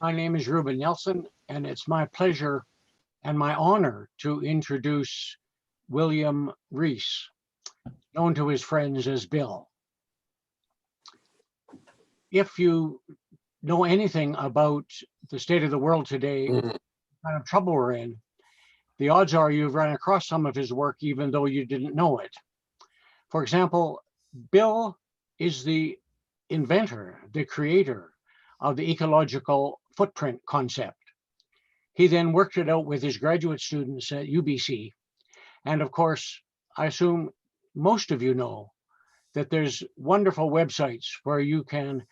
My name is Ruben Nelson, and it's my pleasure and my honor to introduce William Rees, known to his friends as Bill. If you know anything about the state of the world today, what kind of trouble we're in, the odds are you've run across some of his work even though you didn't know it. For example, Bill is the inventor, the creator of the ecological footprint concept. He then worked it out with his graduate students at UBC. And of course, I assume most of you know that there's wonderful websites where you can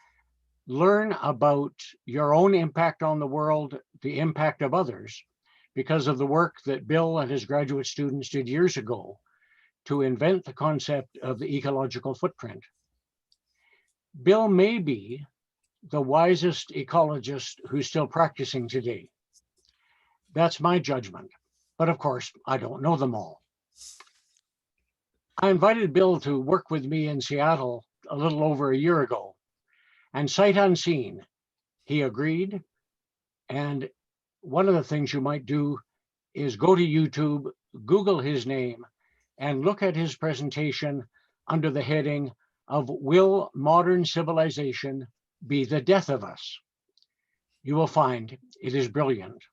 learn about your own impact on the world, the impact of others, because of the work that Bill and his graduate students did years ago to invent the concept of the ecological footprint. Bill may be the wisest ecologist who's still practicing today. That's my judgment, but of course, I don't know them all. I invited Bill to work with me in Seattle a little over a year ago, and sight unseen, he agreed. And one of the things you might do is go to YouTube, Google his name, and look at his presentation under the heading of Will Modern Civilization Be the Death of Us? You will find it is brilliant.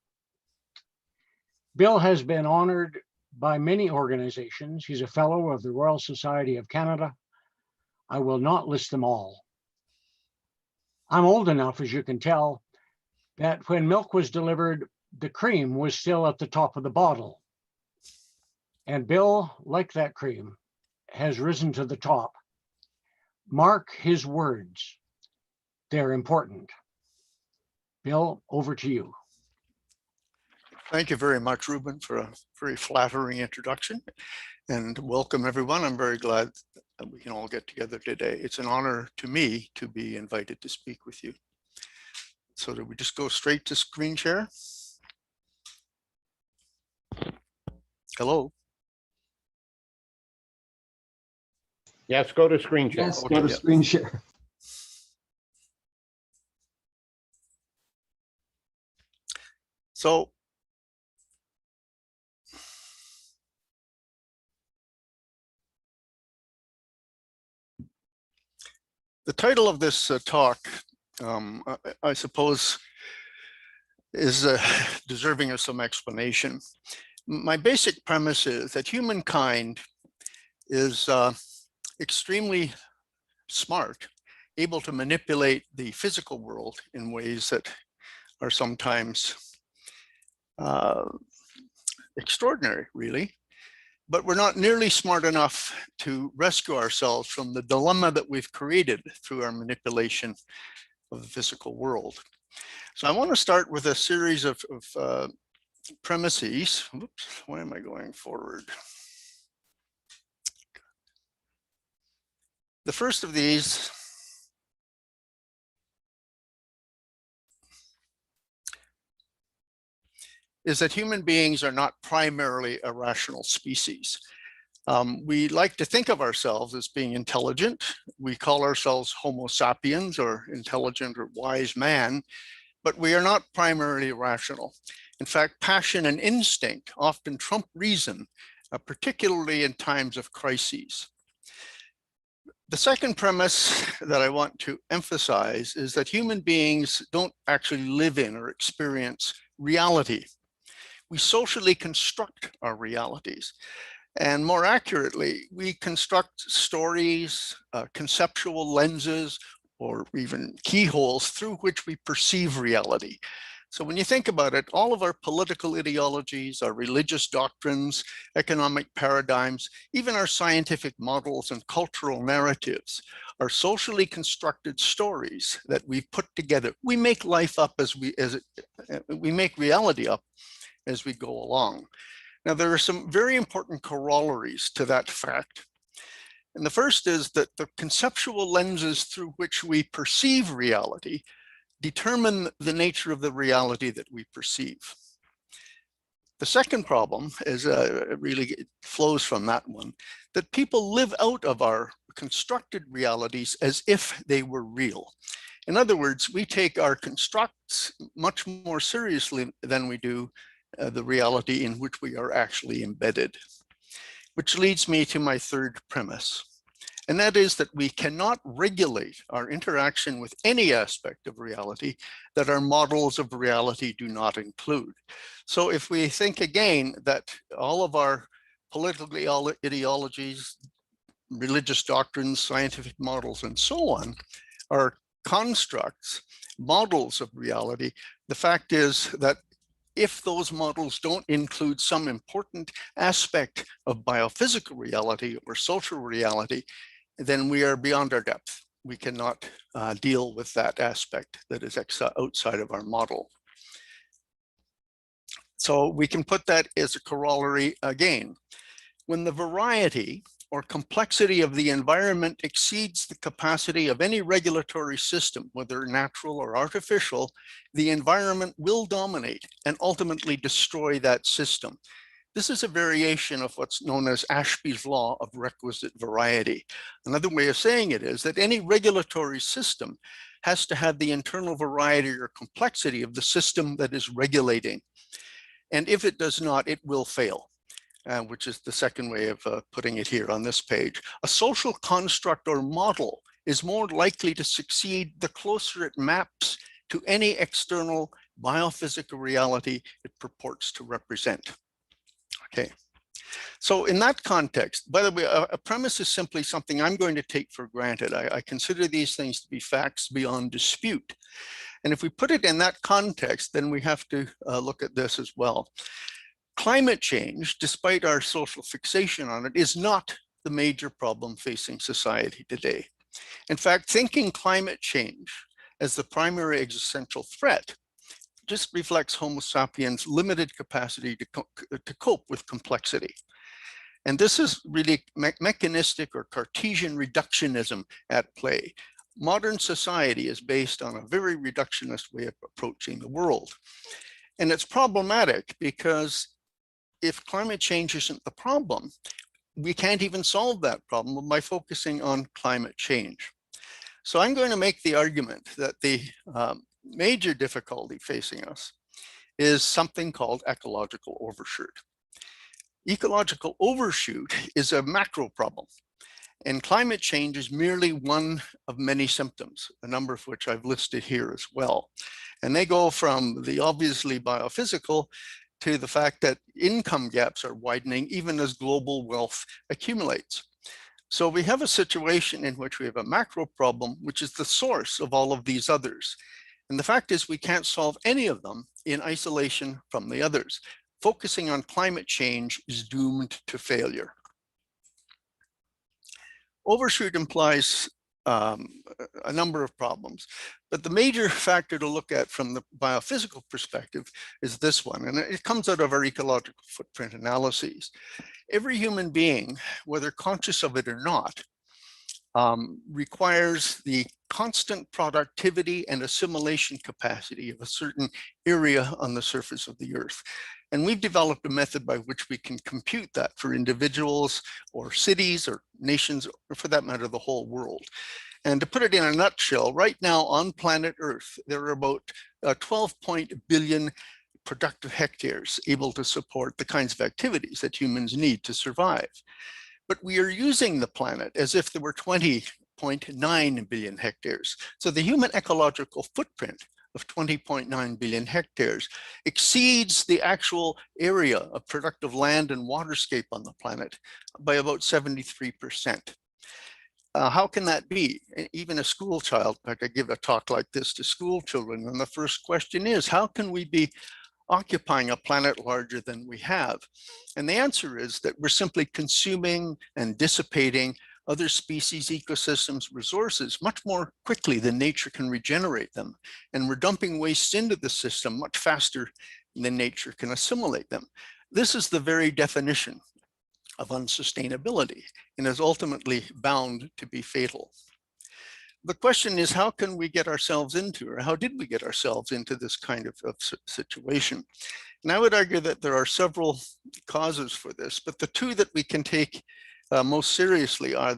Bill has been honored by many organizations. He's a fellow of the Royal Society of Canada. I will not list them all. I'm old enough, as you can tell, that when milk was delivered, the cream was still at the top of the bottle. And Bill, like that cream, has risen to the top. Mark his words. They're important. Bill, over to you. Thank you very much, Ruben, for a very flattering introduction, and welcome everyone. I'm very glad that we can all get together today. It's an honor to me to be invited to speak with you. So do we just go straight to screen share? Hello? Yes, go to screen share. Yes, go to screen share. So the title of this talk, I suppose, is deserving of some explanation. My basic premise is that humankind is extremely smart, able to manipulate the physical world in ways that are sometimes extraordinary, really. But we're not nearly smart enough to rescue ourselves from the dilemma that we've created through our manipulation of the physical world. So I want to start with a series of premises. Oops, why am I going forward? The first of these is that human beings are not primarily a rational species. We like to think of ourselves as being intelligent. We call ourselves Homo sapiens, or intelligent or wise man, but we are not primarily rational. In fact, passion and instinct often trump reason, particularly in times of crises. The second premise that I want to emphasize is that human beings don't actually live in or experience reality. We socially construct our realities. And more accurately, we construct stories, conceptual lenses, or even keyholes through which we perceive reality. So when you think about it, all of our political ideologies, our religious doctrines, economic paradigms, even our scientific models and cultural narratives are socially constructed stories that we've put together. We make life up we make reality up as we go along. Now, there are some very important corollaries to that fact. And the first is that the conceptual lenses through which we perceive reality determine the nature of the reality that we perceive. The second problem is really flows from that one, that people live out of our constructed realities as if they were real. In other words, we take our constructs much more seriously than we do the reality in which we are actually embedded. Which leads me to my third premise. And that is that we cannot regulate our interaction with any aspect of reality that our models of reality do not include. So if we think again that all of our political ideologies, religious doctrines, scientific models, and so on are constructs, models of reality, the fact is that if those models don't include some important aspect of biophysical reality or social reality, then we are beyond our depth. We cannot deal with that aspect that is outside of our model. So we can put that as a corollary again. When the variety or complexity of the environment exceeds the capacity of any regulatory system, whether natural or artificial, the environment will dominate and ultimately destroy that system. This is a variation of what's known as Ashby's law of requisite variety. Another way of saying it is that any regulatory system has to have the internal variety or complexity of the system that is regulating. And if it does not, it will fail. Which is the second way of putting it here on this page. A social construct or model is more likely to succeed the closer it maps to any external biophysical reality it purports to represent. Okay, so in that context, by the way, a premise is simply something I'm going to take for granted. I consider these things to be facts beyond dispute. And if we put it in that context, then we have to look at this as well. Climate change, despite our social fixation on it, is not the major problem facing society today. In fact, thinking climate change as the primary existential threat just reflects Homo sapiens' limited capacity to cope with complexity. And this is really mechanistic or Cartesian reductionism at play. Modern society is based on a very reductionist way of approaching the world. And it's problematic because if climate change isn't the problem, we can't even solve that problem by focusing on climate change. So I'm going to make the argument that the major difficulty facing us is something called ecological overshoot. Ecological overshoot is a macro problem, and climate change is merely one of many symptoms, a number of which I've listed here as well. And they go from the obviously biophysical to the fact that income gaps are widening even as global wealth accumulates. So we have a situation in which we have a macro problem, which is the source of all of these others. And the fact is we can't solve any of them in isolation from the others. Focusing on climate change is doomed to failure. Overshoot implies a number of problems, but the major factor to look at from the biophysical perspective is this one, and it comes out of our ecological footprint analyses. Every human being, whether conscious of it or not, requires the constant productivity and assimilation capacity of a certain area on the surface of the earth. And we've developed a method by which we can compute that for individuals or cities or nations, or for that matter, the whole world. And to put it in a nutshell, right now on planet Earth, there are about 12 billion productive hectares able to support the kinds of activities that humans need to survive. But we are using the planet as if there were 20.9 billion hectares. So the human ecological footprint of 20.9 billion hectares exceeds the actual area of productive land and waterscape on the planet by about 73%. How can that be? Even a school child, I could give a talk like this to school children, and the first question is, how can we be occupying a planet larger than we have? And the answer is that we're simply consuming and dissipating other species, ecosystems, resources much more quickly than nature can regenerate them. And we're dumping waste into the system much faster than nature can assimilate them. This is the very definition of unsustainability and is ultimately bound to be fatal. The question is, how can we get ourselves into, or how did we get ourselves into this kind of situation? And I would argue that there are several causes for this, but the two that we can take most seriously are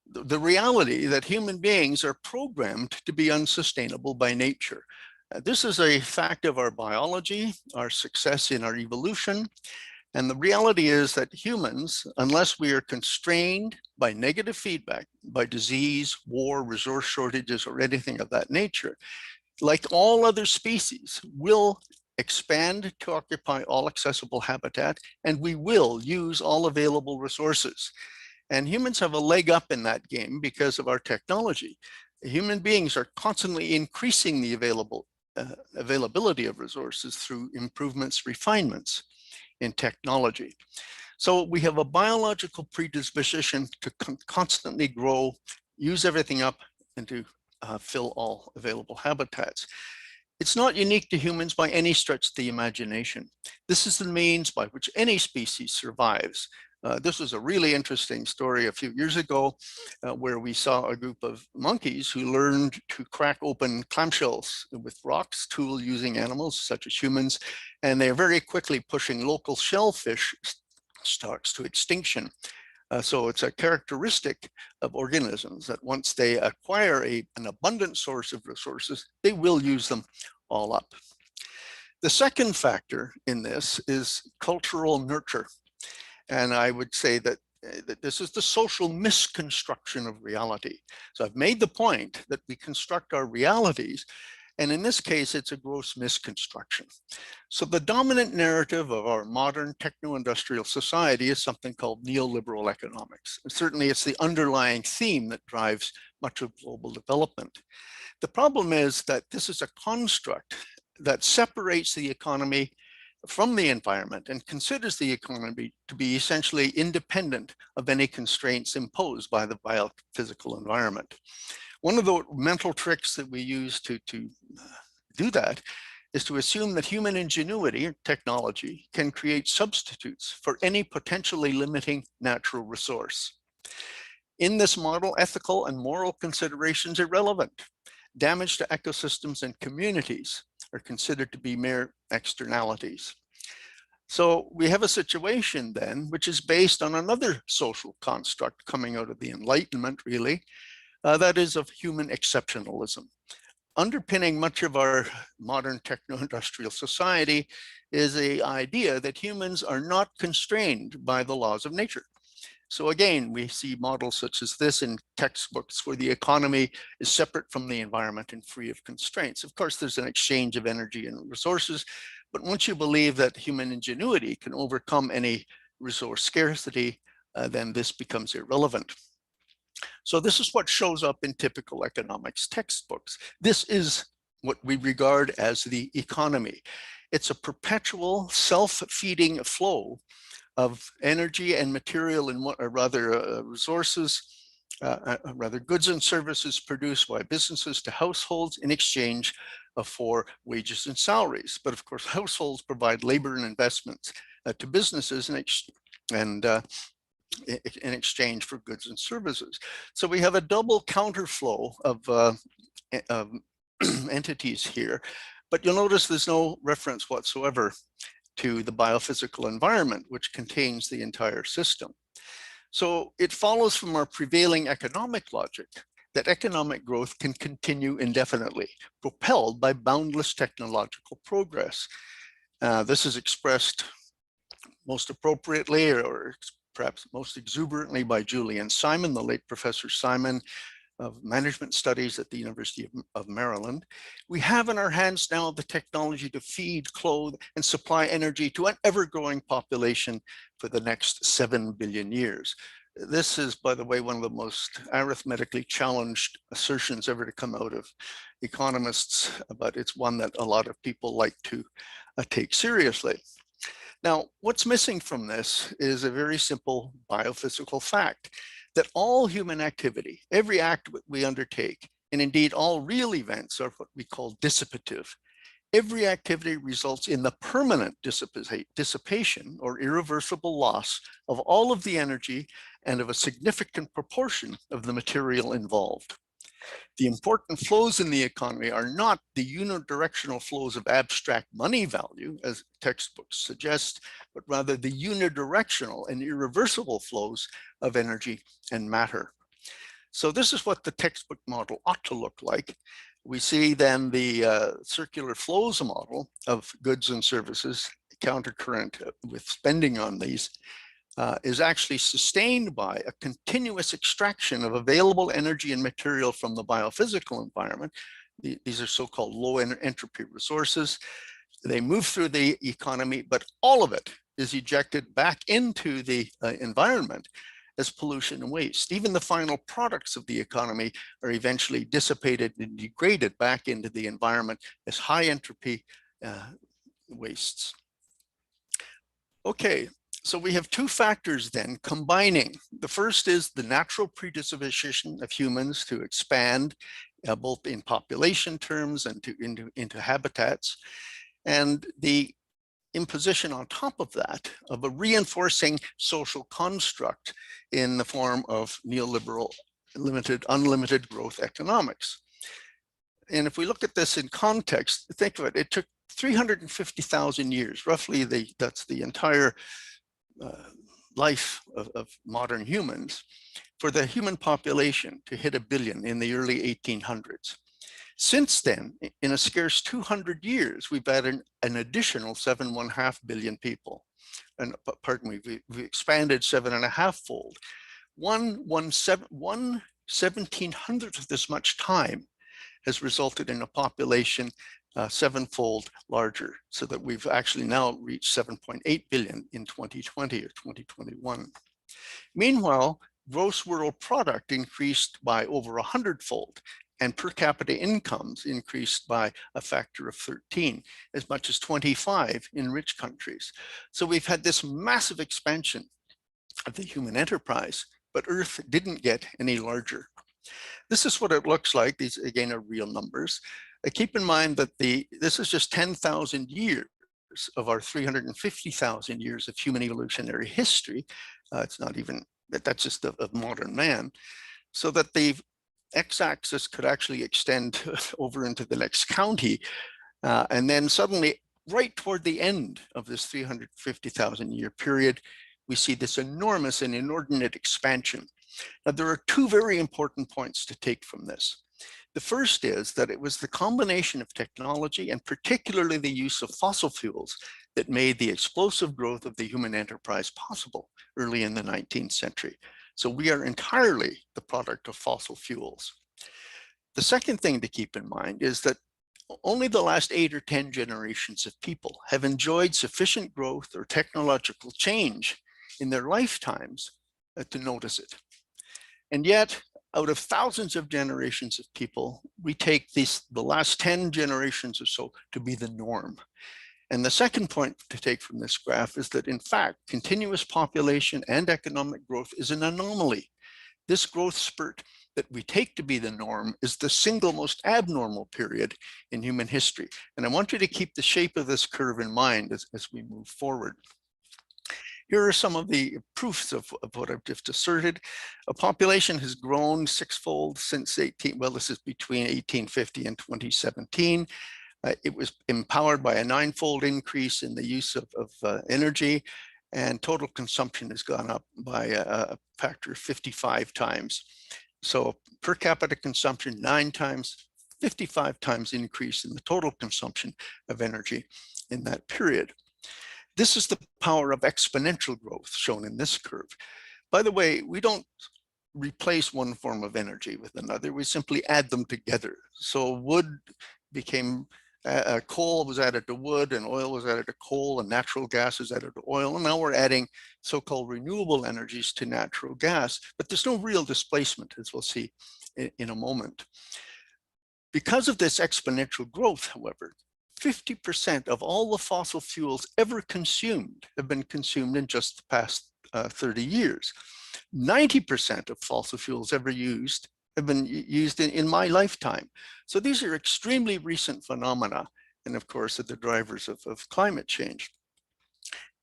the reality that human beings are programmed to be unsustainable by nature. This is a fact of our biology, our success in our evolution. And the reality is that humans, unless we are constrained by negative feedback, by disease, war, resource shortages, or anything of that nature, like all other species, will expand to occupy all accessible habitat, and we will use all available resources. And humans have a leg up in that game because of our technology. Human beings are constantly increasing the availability of resources through improvements, refinements in technology. So we have a biological predisposition to constantly grow, use everything up, and to fill all available habitats. It's not unique to humans by any stretch of the imagination. This is the means by which any species survives. This was a really interesting story a few years ago where we saw a group of monkeys who learned to crack open clamshells with rocks, tool using animals such as humans, and they're very quickly pushing local shellfish stocks to extinction. So it's a characteristic of organisms that once they acquire an abundant source of resources, they will use them all up. The second factor in this is cultural nurture. And I would say that this is the social misconstruction of reality. So I've made the point that we construct our realities, and in this case, it's a gross misconstruction. So the dominant narrative of our modern techno-industrial society is something called neoliberal economics. And certainly it's the underlying theme that drives much of global development. The problem is that this is a construct that separates the economy from the environment and considers the economy to be essentially independent of any constraints imposed by the biophysical environment. One of the mental tricks that we use to do that is to assume that human ingenuity or technology can create substitutes for any potentially limiting natural resource. In this model, ethical and moral considerations are irrelevant. Damage to ecosystems and communities are considered to be mere externalities. So we have a situation then, which is based on another social construct coming out of the Enlightenment, really, that is of human exceptionalism. Underpinning much of our modern techno-industrial society is the idea that humans are not constrained by the laws of nature. So again, we see models such as this in textbooks where the economy is separate from the environment and free of constraints. Of course, there's an exchange of energy and resources, but once you believe that human ingenuity can overcome any resource scarcity, then this becomes irrelevant. So this is what shows up in typical economics textbooks. This is what we regard as the economy. It's a perpetual self-feeding flow of energy and material, and resources, goods and services produced by businesses to households in exchange for wages and salaries. But of course, households provide labor and investments to businesses in exchange for goods and services. So we have a double counterflow of entities here, but you'll notice there's no reference whatsoever to the biophysical environment, which contains the entire system. So it follows from our prevailing economic logic that economic growth can continue indefinitely, propelled by boundless technological progress. This is expressed most appropriately, or perhaps most exuberantly, by Julian Simon, the late Professor Simon of Management Studies at the University of Maryland. We have in our hands now the technology to feed, clothe, and supply energy to an ever-growing population for the next 7 billion years. This is, by the way, one of the most arithmetically challenged assertions ever to come out of economists, but it's one that a lot of people like to take seriously. Now, what's missing from this is a very simple biophysical fact that all human activity, every act we undertake, and indeed all real events are what we call dissipative. Every activity results in the permanent dissipation or irreversible loss of all of the energy and of a significant proportion of the material involved. The important flows in the economy are not the unidirectional flows of abstract money value, as textbooks suggest, but rather the unidirectional and irreversible flows of energy and matter. So this is what the textbook model ought to look like. We see then the circular flows model of goods and services, countercurrent with spending on these, is actually sustained by a continuous extraction of available energy and material from the biophysical environment. These are so-called low entropy resources. They move through the economy, but all of it is ejected back into the environment as pollution and waste. Even the final products of the economy are eventually dissipated and degraded back into the environment as high entropy wastes. Okay, so we have two factors then combining. The first is the natural predisposition of humans to expand both in population terms and into habitats, and the imposition on top of that of a reinforcing social construct in the form of neoliberal unlimited growth economics. And if we look at this in context, think of it, it took 350,000 years, roughly that's the entire life of modern humans, for the human population to hit 1 billion in the early 1800s. Since then, in a scarce 200 years, we've added an additional 7.5 billion people. And pardon me, we expanded 7.5-fold. One 1/1700th of this much time has resulted in a population 7-fold larger, so that we've actually now reached 7.8 billion in 2020 or 2021. Meanwhile, gross world product increased by over 100-fold, and per capita incomes increased by a factor of 13, as much as 25 in rich countries. So we've had this massive expansion of the human enterprise, but Earth didn't get any larger. This is what it looks like. These, again, are real numbers. Keep in mind that this is just 10,000 years of our 350,000 years of human evolutionary history. It's not even, that's just of modern man. So that the x-axis could actually extend over into the next county. And then suddenly, right toward the end of this 350,000 year period, we see this enormous and inordinate expansion. Now, there are two very important points to take from this. The first is that it was the combination of technology, and particularly the use of fossil fuels, that made the explosive growth of the human enterprise possible early in the 19th century. So we are entirely the product of fossil fuels. The second thing to keep in mind is that only the last 8 or 10 generations of people have enjoyed sufficient growth or technological change in their lifetimes to notice it. And yet, out of thousands of generations of people, we take the last 10 generations or so to be the norm. And the second point to take from this graph is that, in fact, continuous population and economic growth is an anomaly. This growth spurt that we take to be the norm is the single most abnormal period in human history. And I want you to keep the shape of this curve in mind as we move forward. Here are some of the proofs of what I've just asserted. A population has grown 6-fold since this is between 1850 and 2017. It was empowered by a 9-fold increase in the use of energy, and total consumption has gone up by a factor of 55 times. So per capita consumption, 9 times, 55 times increase in the total consumption of energy in that period. This is the power of exponential growth shown in this curve. By the way, we don't replace one form of energy with another, we simply add them together. So wood became coal was added to wood, and oil was added to coal, and natural gas is added to oil. And now we're adding so-called renewable energies to natural gas, but there's no real displacement, as we'll see in a moment. Because of this exponential growth, however, 50% of all the fossil fuels ever consumed have been consumed in just the past 30 years. 90% of fossil fuels ever used have been used in my lifetime. So these are extremely recent phenomena, and of course, are the drivers of climate change.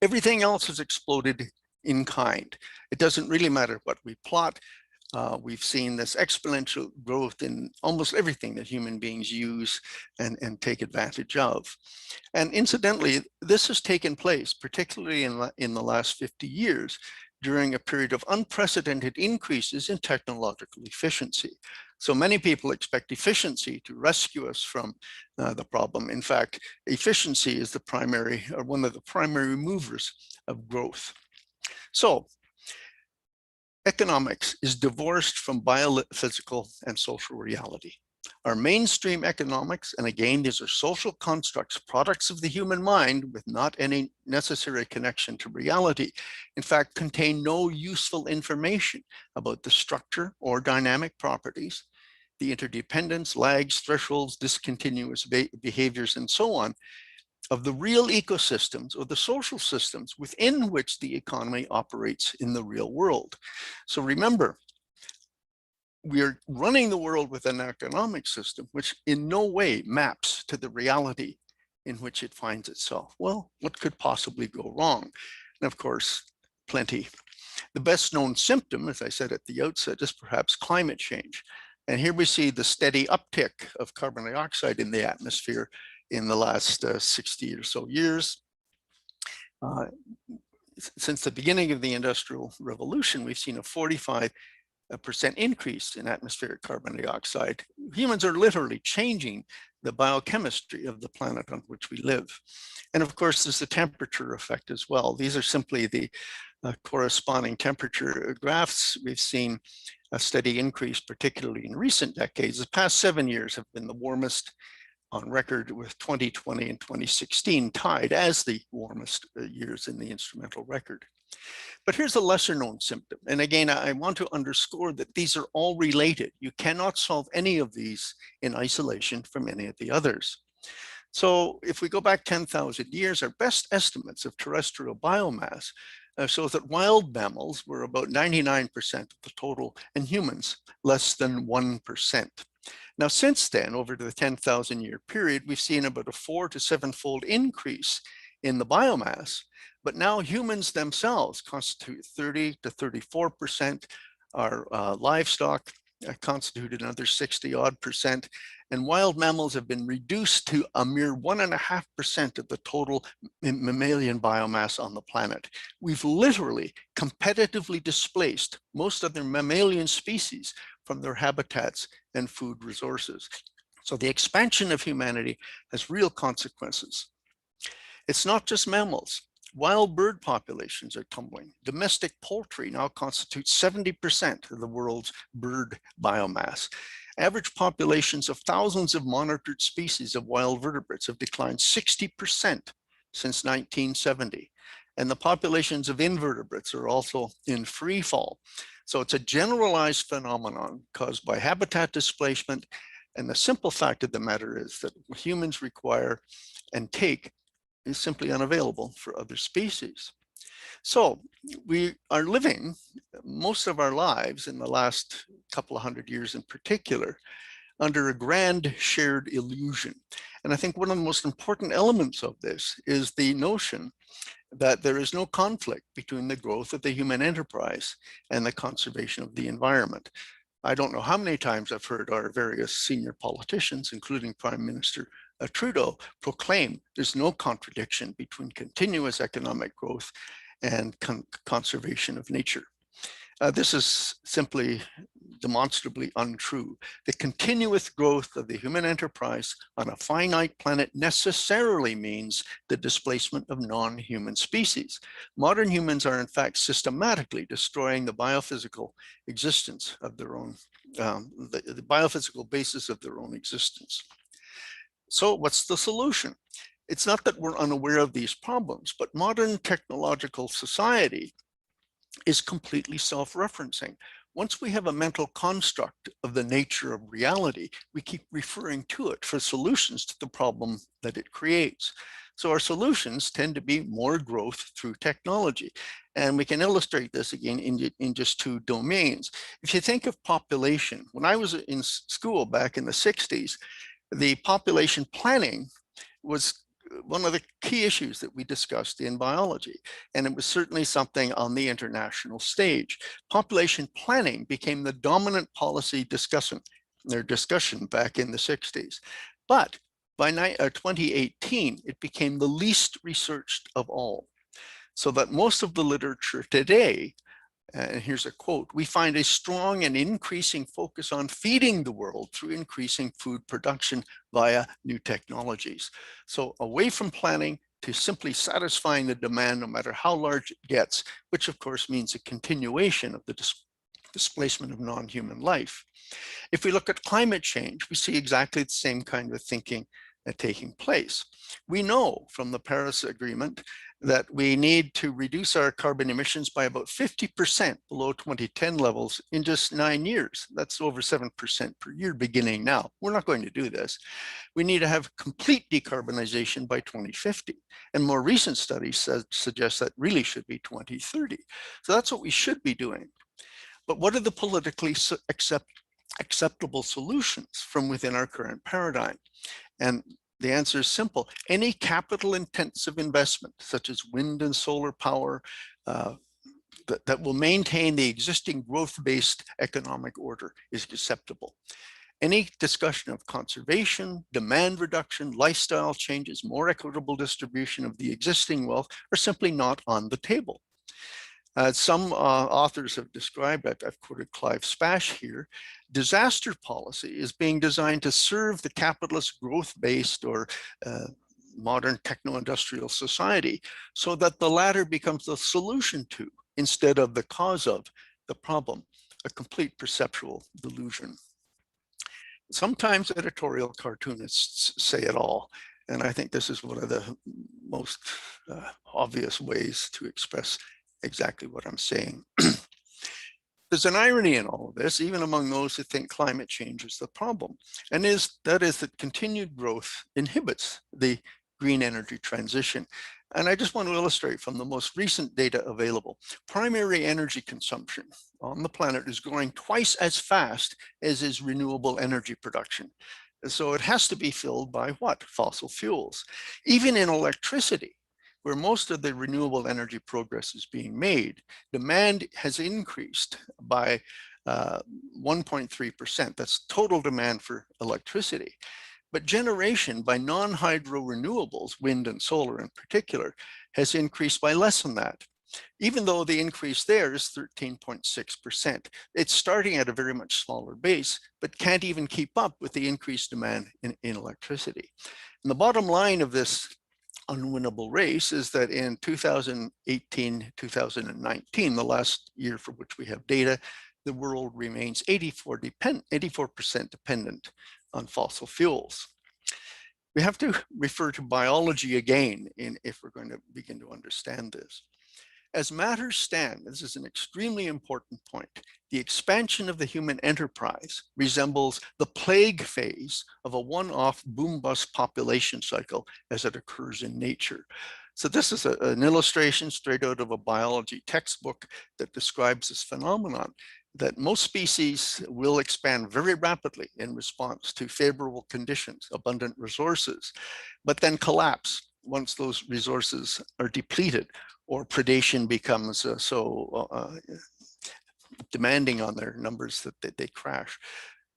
Everything else has exploded in kind. It doesn't really matter what we plot. We've seen this exponential growth in almost everything that human beings use and take advantage of. And incidentally, this has taken place, particularly in the last 50 years, during a period of unprecedented increases in technological efficiency. So many people expect efficiency to rescue us from the problem. In fact, efficiency is the primary, or one of the primary movers of growth. So economics is divorced from biophysical and social reality. Our mainstream economics, and again, these are social constructs, products of the human mind with not any necessary connection to reality, in fact, contain no useful information about the structure or dynamic properties, the interdependence, lags, thresholds, discontinuous behaviors, and so on, of the real ecosystems or the social systems within which the economy operates in the real world. So remember, we are running the world with an economic system which in no way maps to the reality in which it finds itself. Well, what could possibly go wrong? And of course, plenty. The best known symptom, as I said at the outset, is perhaps climate change. And here we see the steady uptick of carbon dioxide in the atmosphere in the last 60 or so years. Since the beginning of the Industrial Revolution, we've seen a 45% increase in atmospheric carbon dioxide. Humans are literally changing the biochemistry of the planet on which we live. And of course, there's the temperature effect as well. These are simply the corresponding temperature graphs. We've seen a steady increase, particularly in recent decades. The past 7 years have been the warmest on record, with 2020 and 2016 tied as the warmest years in the instrumental record. But here's a lesser known symptom. And again, I want to underscore that these are all related. You cannot solve any of these in isolation from any of the others. So if we go back 10,000 years, our best estimates of terrestrial biomass shows that wild mammals were about 99% of the total, and humans less than 1%. Now, since then, over the 10,000 year period, we've seen about a 4 to 7-fold increase in the biomass, but now humans themselves constitute 30 to 34%. Our livestock constituted another 60-odd%, and wild mammals have been reduced to a mere 1.5% of the total mammalian biomass on the planet. We've literally competitively displaced most other mammalian species from their habitats and food resources. So the expansion of humanity has real consequences. It's not just mammals. Wild bird populations are tumbling. Domestic poultry now constitutes 70% of the world's bird biomass. Average populations of thousands of monitored species of wild vertebrates have declined 60% since 1970. And the populations of invertebrates are also in free fall. So it's a generalized phenomenon caused by habitat displacement. And the simple fact of the matter is that what humans require and take is simply unavailable for other species. So we are living most of our lives in the last couple of hundred years in particular under a grand shared illusion. And I think one of the most important elements of this is the notion that there is no conflict between the growth of the human enterprise and the conservation of the environment. I don't know how many times I've heard our various senior politicians, including Prime Minister Trudeau, proclaim there's no contradiction between continuous economic growth and conservation of nature. This is simply demonstrably untrue. The continuous growth of the human enterprise on a finite planet necessarily means the displacement of non-human species. Modern humans are in fact systematically destroying the biophysical existence of their own, the biophysical basis of their own existence. So what's the solution? It's not that we're unaware of these problems, but modern technological society is completely self-referencing. Once we have a mental construct of the nature of reality, we keep referring to it for solutions to the problem that it creates. So our solutions tend to be more growth through technology. And we can illustrate this again in just two domains. If you think of population, when I was in school back in the 60s, the population planning was one of the key issues that we discussed in biology, and it was certainly something on the international stage. Population planning became the dominant policy discussion back in the 60s. But by 2018, it became the least researched of all, so that most of the literature today And here's a quote: "We find a strong and increasing focus on feeding the world through increasing food production via new technologies." So away from planning to simply satisfying the demand, no matter how large it gets, which of course means a continuation of the displacement of non-human life. If we look at climate change, we see exactly the same kind of thinking taking place. We know from the Paris Agreement that we need to reduce our carbon emissions by about 50% below 2010 levels in just 9 years. That's over 7% per year beginning now. We're not going to do this. We need to have complete decarbonization by 2050. And more recent studies suggest that really should be 2030. So that's what we should be doing. But what are the politically acceptable solutions from within our current paradigm? And the answer is simple. Any capital intensive investment, such as wind and solar power, that will maintain the existing growth-based economic order is acceptable. Any discussion of conservation, demand reduction, lifestyle changes, more equitable distribution of the existing wealth are simply not on the table. Some authors have described, I've quoted Clive Spash here, disaster policy is being designed to serve the capitalist growth-based or modern techno-industrial society so that the latter becomes the solution to, instead of the cause of, the problem, a complete perceptual delusion. Sometimes editorial cartoonists say it all, and I think this is one of the most obvious ways to express exactly what I'm saying. There's an irony in all of this, even among those who think climate change is the problem, and that is that continued growth inhibits the green energy transition. And I just want to illustrate from the most recent data available. Primary energy consumption on the planet is growing twice as fast as is renewable energy production. So it has to be filled by what? Fossil fuels. Even in electricity, where most of the renewable energy progress is being made, demand has increased by 1.3%. That's total demand for electricity. But generation by non-hydro renewables, wind and solar in particular, has increased by less than that, even though the increase there is 13.6%. It's starting at a very much smaller base, but can't even keep up with the increased demand in electricity. And the bottom line of this unwinnable race is that in 2018, 2019, the last year for which we have data, the world remains 84% dependent on fossil fuels. We have to refer to biology again if we're going to begin to understand this. As matters stand, this is an extremely important point, the expansion of the human enterprise resembles the plague phase of a one-off boom-bust population cycle as it occurs in nature. So this is an illustration straight out of a biology textbook that describes this phenomenon, that most species will expand very rapidly in response to favorable conditions, abundant resources, but then collapse once those resources are depleted or predation becomes so demanding on their numbers that they crash.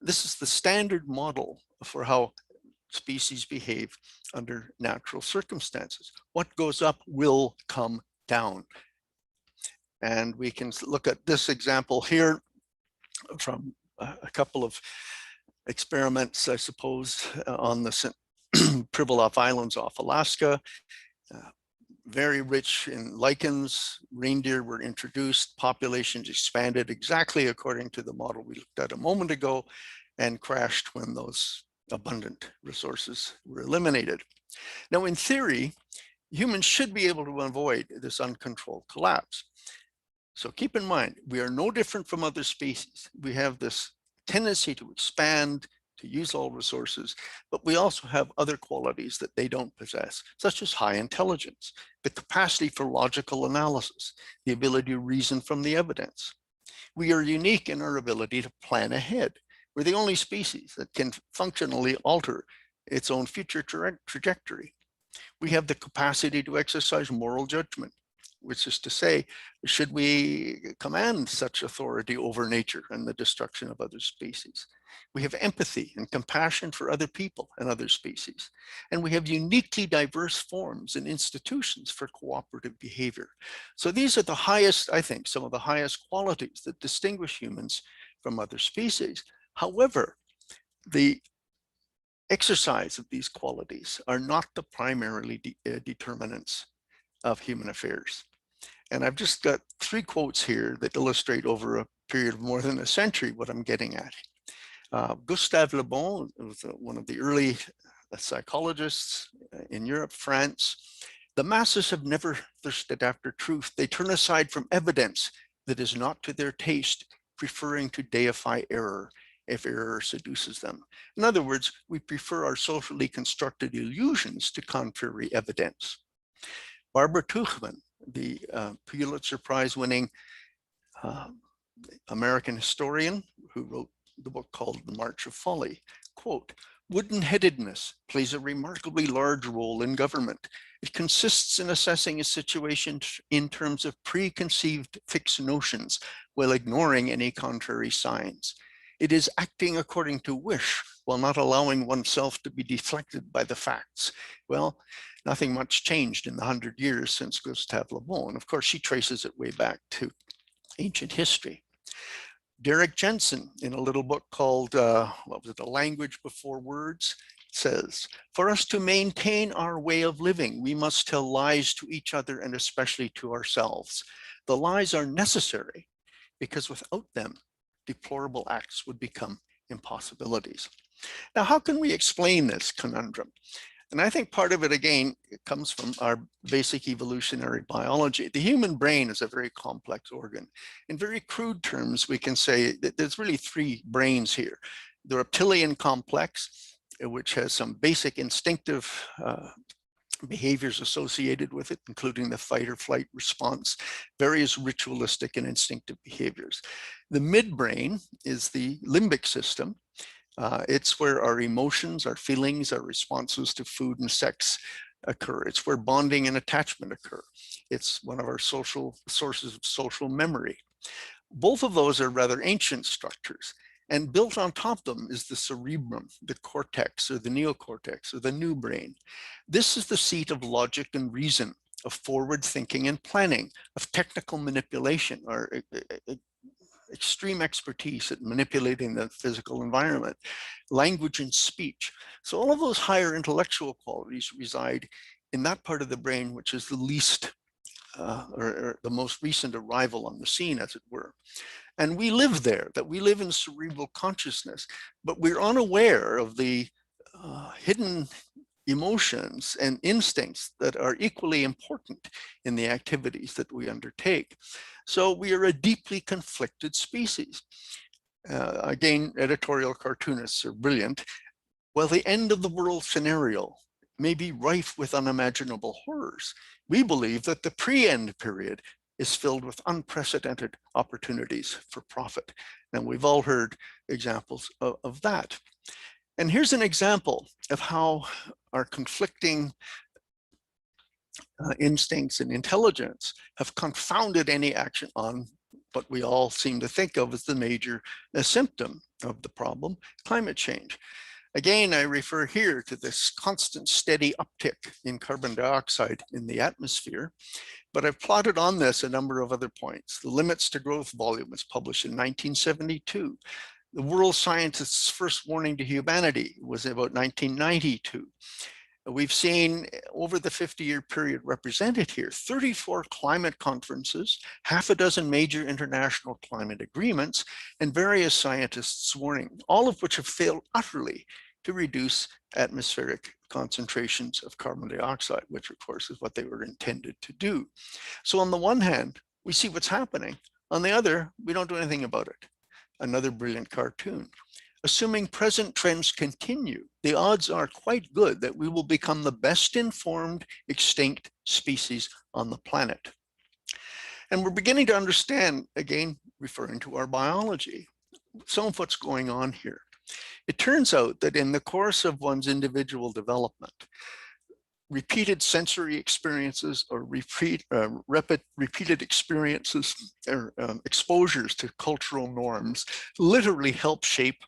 This is the standard model for how species behave under natural circumstances. What goes up will come down. And we can look at this example here from a couple of experiments, I suppose, on the Pribilof Islands off Alaska. Very rich in lichens, reindeer were introduced, populations expanded exactly according to the model we looked at a moment ago, and crashed when those abundant resources were eliminated. Now, in theory, humans should be able to avoid this uncontrolled collapse. So keep in mind, we are no different from other species. We have this tendency to expand, to use all resources, but we also have other qualities that they don't possess, such as high intelligence, the capacity for logical analysis, the ability to reason from the evidence. We are unique in our ability to plan ahead. We're the only species that can functionally alter its own future trajectory. We have the capacity to exercise moral judgment, which is to say, should we command such authority over nature and the destruction of other species? We have empathy and compassion for other people and other species. And we have uniquely diverse forms and institutions for cooperative behavior. So these are the highest, I think, some of the highest qualities that distinguish humans from other species. However, the exercise of these qualities are not the primarily determinants of human affairs. And I've just got 3 quotes here that illustrate over a period of more than a century what I'm getting at. Gustave Le Bon was one of the early psychologists in Europe, France. The masses have never thirsted after truth. They turn aside from evidence that is not to their taste, preferring to deify error if error seduces them. In other words, we prefer our socially constructed illusions to contrary evidence. Barbara Tuchman, the Pulitzer Prize winning American historian who wrote the book called The March of Folly, quote, "Wooden-headedness plays a remarkably large role in government. It consists in assessing a situation in terms of preconceived fixed notions while ignoring any contrary signs. It is acting according to wish while not allowing oneself to be deflected by the facts." Well, nothing much changed in the 100 years since Gustave Le Bon. And of course, she traces it way back to ancient history. Derek Jensen, in a little book called, what was it, A Language Before Words, says, "For us to maintain our way of living, we must tell lies to each other and especially to ourselves. The lies are necessary because without them, deplorable acts would become impossibilities." Now, how can we explain this conundrum? And I think part of it, again, it comes from our basic evolutionary biology. The human brain is a very complex organ. In very crude terms, we can say that there's really 3 brains here. The reptilian complex, which has some basic instinctive behaviors associated with it, including the fight or flight response, various ritualistic and instinctive behaviors. The midbrain is the limbic system. It's where our emotions, our feelings, our responses to food and sex occur. It's where bonding and attachment occur. It's one of our social sources of social memory. Both of those are rather ancient structures, and built on top of them is the cerebrum, the cortex or the neocortex or the new brain. This is the seat of logic and reason, of forward thinking and planning, of technical manipulation or extreme expertise at manipulating the physical environment, language and speech. So all of those higher intellectual qualities reside in that part of the brain, which is the least or the most recent arrival on the scene, as it were. And we live there, that we live in cerebral consciousness, but we're unaware of the hidden emotions and instincts that are equally important in the activities that we undertake. So we are a deeply conflicted species. Again, editorial cartoonists are brilliant. While the end of the world scenario may be rife with unimaginable horrors, we believe that the pre-end period is filled with unprecedented opportunities for profit. And we've all heard examples of that. And here's an example of how our conflicting instincts and intelligence have confounded any action on what we all seem to think of as the major symptom of the problem, climate change. Again, I refer here to this constant steady uptick in carbon dioxide in the atmosphere, but I've plotted on this a number of other points. The Limits to Growth volume was published in 1972. The world scientists' first warning to humanity was about 1992. We've seen over the 50-year period represented here, 34 climate conferences, half a dozen major international climate agreements, and various scientists' warning, all of which have failed utterly to reduce atmospheric concentrations of carbon dioxide, which of course is what they were intended to do. So on the one hand, we see what's happening. On the other, we don't do anything about it. Another brilliant cartoon. Assuming present trends continue, the odds are quite good that we will become the best informed extinct species on the planet. And we're beginning to understand, again, referring to our biology, some of what's going on here. It turns out that in the course of one's individual development, repeated sensory experiences or repeated experiences or exposures to cultural norms literally help shape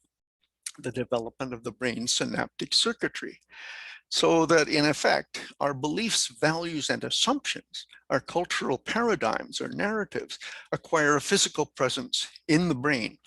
the development of the brain's synaptic circuitry. So that in effect, our beliefs, values, and assumptions, our cultural paradigms, our narratives, acquire a physical presence in the brain.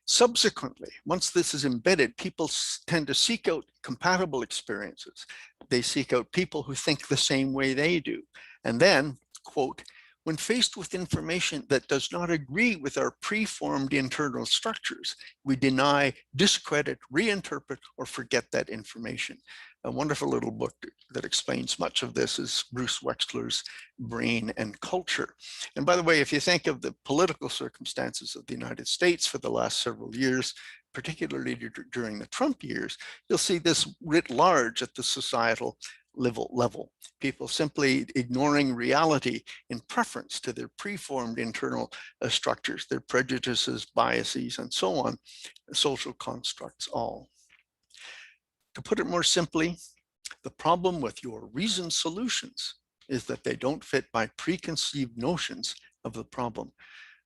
Subsequently, once this is embedded, people tend to seek out compatible experiences. They seek out people who think the same way they do. And then, quote, when faced with information that does not agree with our preformed internal structures, we deny, discredit, reinterpret, or forget that information. A wonderful little book that explains much of this is Bruce Wexler's Brain and Culture. And by the way, if you think of the political circumstances of the United States for the last several years, particularly during the Trump years, you'll see this writ large at the societal level. People simply ignoring reality in preference to their preformed internal structures, their prejudices, biases, and so on, social constructs all. To put it more simply, the problem with your reasoned solutions is that they don't fit my preconceived notions of the problem.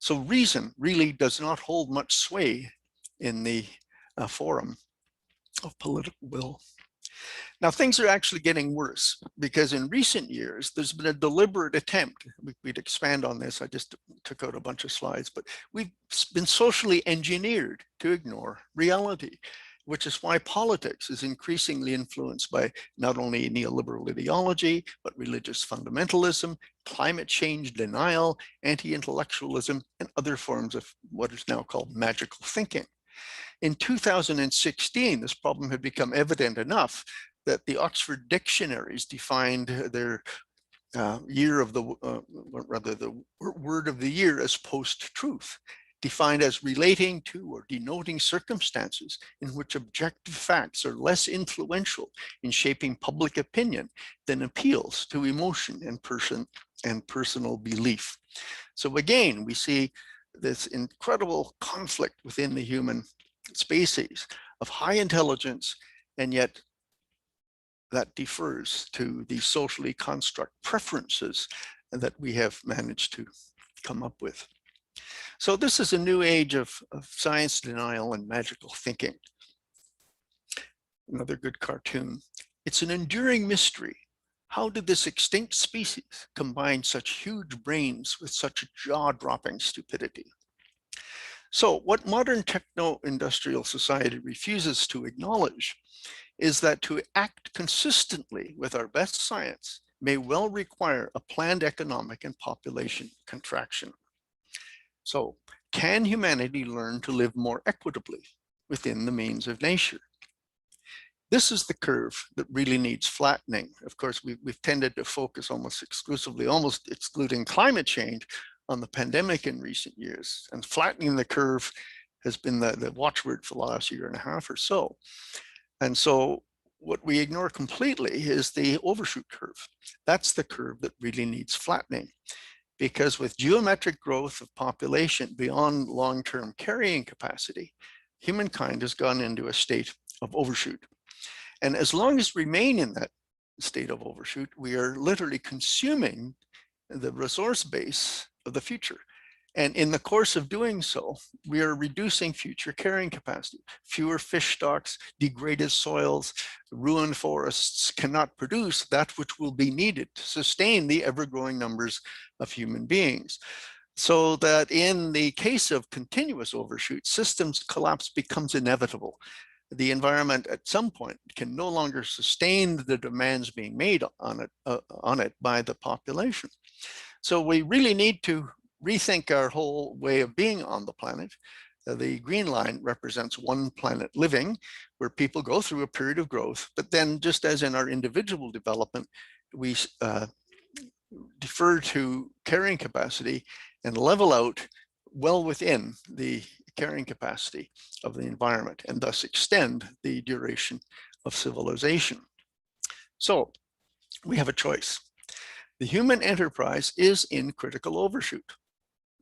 So reason really does not hold much sway in the forum of political will. Now, things are actually getting worse because in recent years, there's been a deliberate attempt, we'd expand on this, I just took out a bunch of slides, but we've been socially engineered to ignore reality, which is why politics is increasingly influenced by not only neoliberal ideology, but religious fundamentalism, climate change denial, anti-intellectualism, and other forms of what is now called magical thinking. In 2016, this problem had become evident enough that the Oxford dictionaries defined their year of the, rather the word of the year as post-truth, defined as relating to or denoting circumstances in which objective facts are less influential in shaping public opinion than appeals to emotion and personal belief. So again, we see this incredible conflict within the human species of high intelligence, and yet that defers to the socially construct preferences that we have managed to come up with. So this is a new age of science denial and magical thinking. Another good cartoon. It's an enduring mystery. How did this extinct species combine such huge brains with such jaw-dropping stupidity? So what modern techno-industrial society refuses to acknowledge is that to act consistently with our best science may well require a planned economic and population contraction. So can humanity learn to live more equitably within the means of nature? This is the curve that really needs flattening. Of course, we've tended to focus almost exclusively, almost excluding climate change, on the pandemic in recent years, and flattening the curve has been the watchword for the last year and a half or so. And so what we ignore completely is the overshoot curve. That's the curve that really needs flattening, because with geometric growth of population beyond long-term carrying capacity, humankind has gone into a state of overshoot. And as long as we remain in that state of overshoot, we are literally consuming the resource base of the future. And in the course of doing so, we are reducing future carrying capacity. Fewer fish stocks, degraded soils, ruined forests cannot produce that which will be needed to sustain the ever-growing numbers of human beings. So that in the case of continuous overshoot, systems collapse becomes inevitable. The environment at some point can no longer sustain the demands being made on it by the population. So we really need to rethink our whole way of being on the planet. The green line represents one planet living, where people go through a period of growth, but then just as in our individual development, we defer to carrying capacity and level out well within the carrying capacity of the environment, and thus extend the duration of civilization. So we have a choice. The human enterprise is in critical overshoot.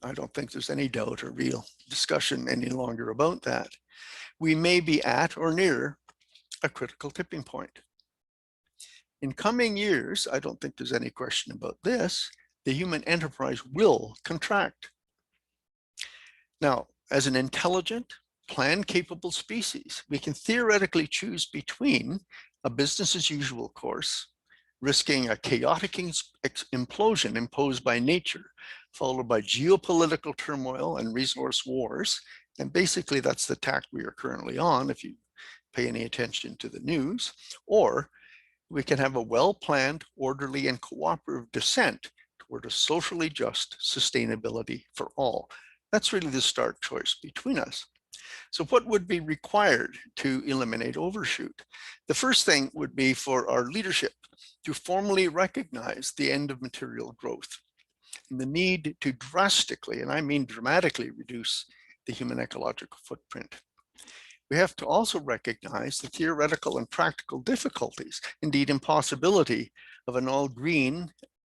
I don't think there's any doubt or real discussion any longer about that. We may be at or near a critical tipping point. In coming years, I don't think there's any question about this, the human enterprise will contract. Now, as an intelligent, plan-capable species, we can theoretically choose between a business as usual course, risking a chaotic implosion imposed by nature, followed by geopolitical turmoil and resource wars. And basically that's the tack we are currently on if you pay any attention to the news. Or we can have a well-planned, orderly, and cooperative descent toward a socially just sustainability for all. That's really the stark choice between us. So what would be required to eliminate overshoot? The first thing would be for our leadership to formally recognize the end of material growth and the need to drastically, and I mean dramatically, reduce the human ecological footprint. We have to also recognize the theoretical and practical difficulties, indeed impossibility, of an all-green,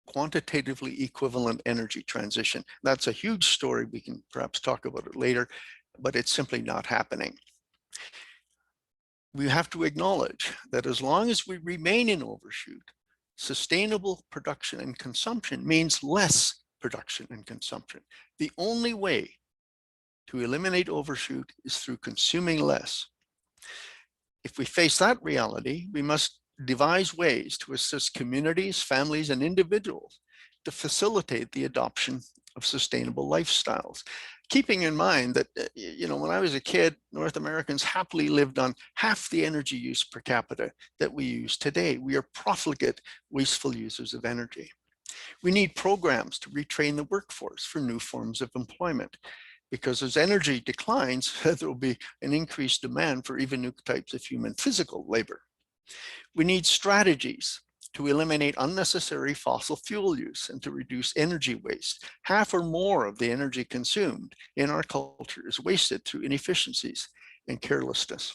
quantitatively equivalent energy transition. That's a huge story. We can perhaps talk about it later, but it's simply not happening. We have to acknowledge that as long as we remain in overshoot, sustainable production and consumption means less production and consumption. The only way to eliminate overshoot is through consuming less. If we face that reality, we must devise ways to assist communities, families, and individuals to facilitate the adoption of sustainable lifestyles. Keeping in mind that, when I was a kid, North Americans happily lived on half the energy use per capita that we use today. We are profligate, wasteful users of energy. We need programs to retrain the workforce for new forms of employment, because as energy declines, there will be an increased demand for even new types of human physical labor. We need strategies to eliminate unnecessary fossil fuel use and to reduce energy waste. Half or more of the energy consumed in our culture is wasted through inefficiencies and carelessness.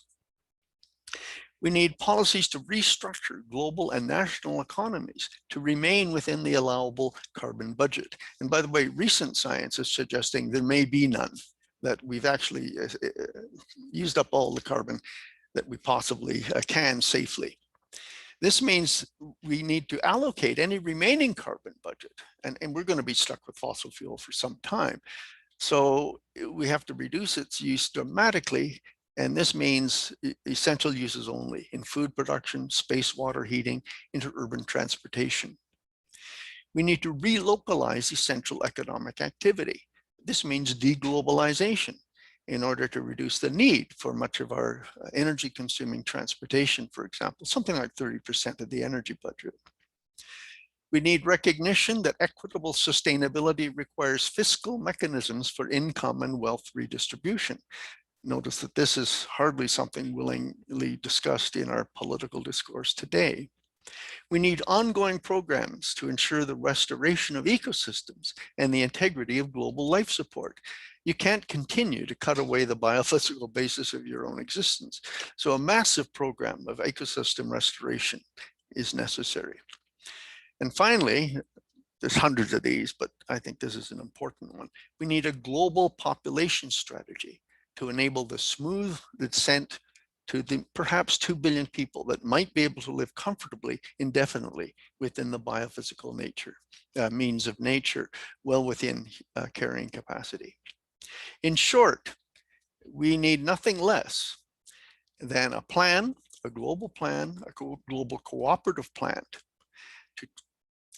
We need policies to restructure global and national economies to remain within the allowable carbon budget. And by the way, recent science is suggesting there may be none, that we've actually used up all the carbon that we possibly can safely. This means we need to allocate any remaining carbon budget, and we're going to be stuck with fossil fuel for some time. So we have to reduce its use dramatically, and this means essential uses only in food production, space, water heating, interurban transportation. We need to relocalize essential economic activity. This means deglobalization in order to reduce the need for much of our energy consuming transportation, for example, something like 30% of the energy budget. We need recognition that equitable sustainability requires fiscal mechanisms for income and wealth redistribution. Notice that this is hardly something willingly discussed in our political discourse today. We need ongoing programs to ensure the restoration of ecosystems and the integrity of global life support. You can't continue to cut away the biophysical basis of your own existence. So a massive program of ecosystem restoration is necessary. And finally, there's hundreds of these, but I think this is an important one. We need a global population strategy to enable the smooth descent to the perhaps 2 billion people that might be able to live comfortably, indefinitely within the biophysical means of nature, well within carrying capacity. In short, we need nothing less than a plan, a global plan, a global cooperative plan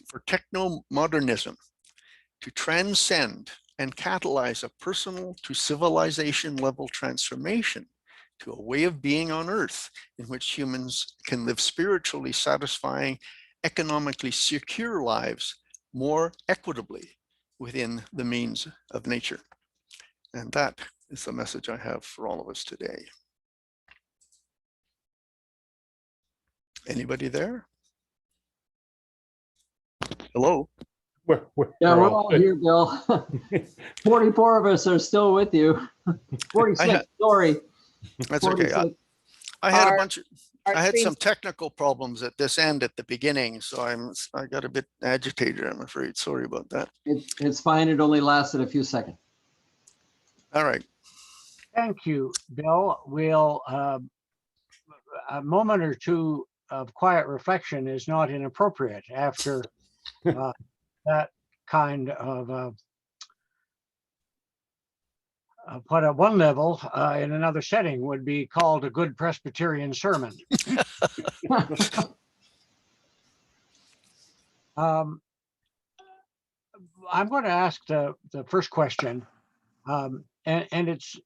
for techno-modernism to transcend and catalyze a personal to civilization level transformation to a way of being on Earth in which humans can live spiritually satisfying, economically secure lives more equitably within the means of nature. And that is the message I have for all of us today. Anybody there? Hello? Yeah, we're all here, Bill. 44 of us are still with you. 46, sorry. That's okay. 46. I had some technical problems at this end at the beginning, so I got a bit agitated, I'm afraid. Sorry about that. It's fine. It only lasted a few seconds. All right. Thank you, Bill. We'll a moment or two of quiet reflection is not inappropriate after that kind of what at one level, in another setting, would be called a good Presbyterian sermon. I'm going to ask the first question, and it's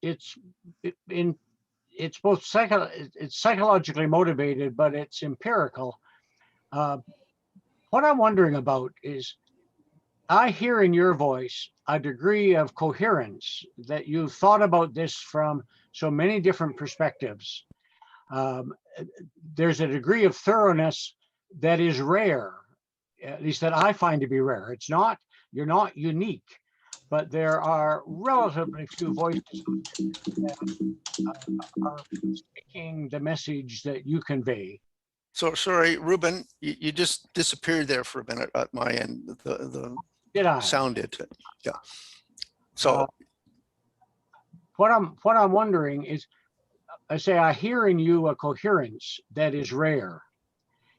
both it's psychologically motivated, but it's empirical. What I'm wondering about is, I hear in your voice a degree of coherence, that you've thought about this from so many different perspectives. There's a degree of thoroughness that is rare, at least that I find to be rare. You're not unique, but there are relatively few voices that are speaking the message that you convey. So sorry, Ruben, you just disappeared there for a minute at my end. The Did I? sounded, yeah. So what I'm wondering is, I hear in you a coherence that is rare.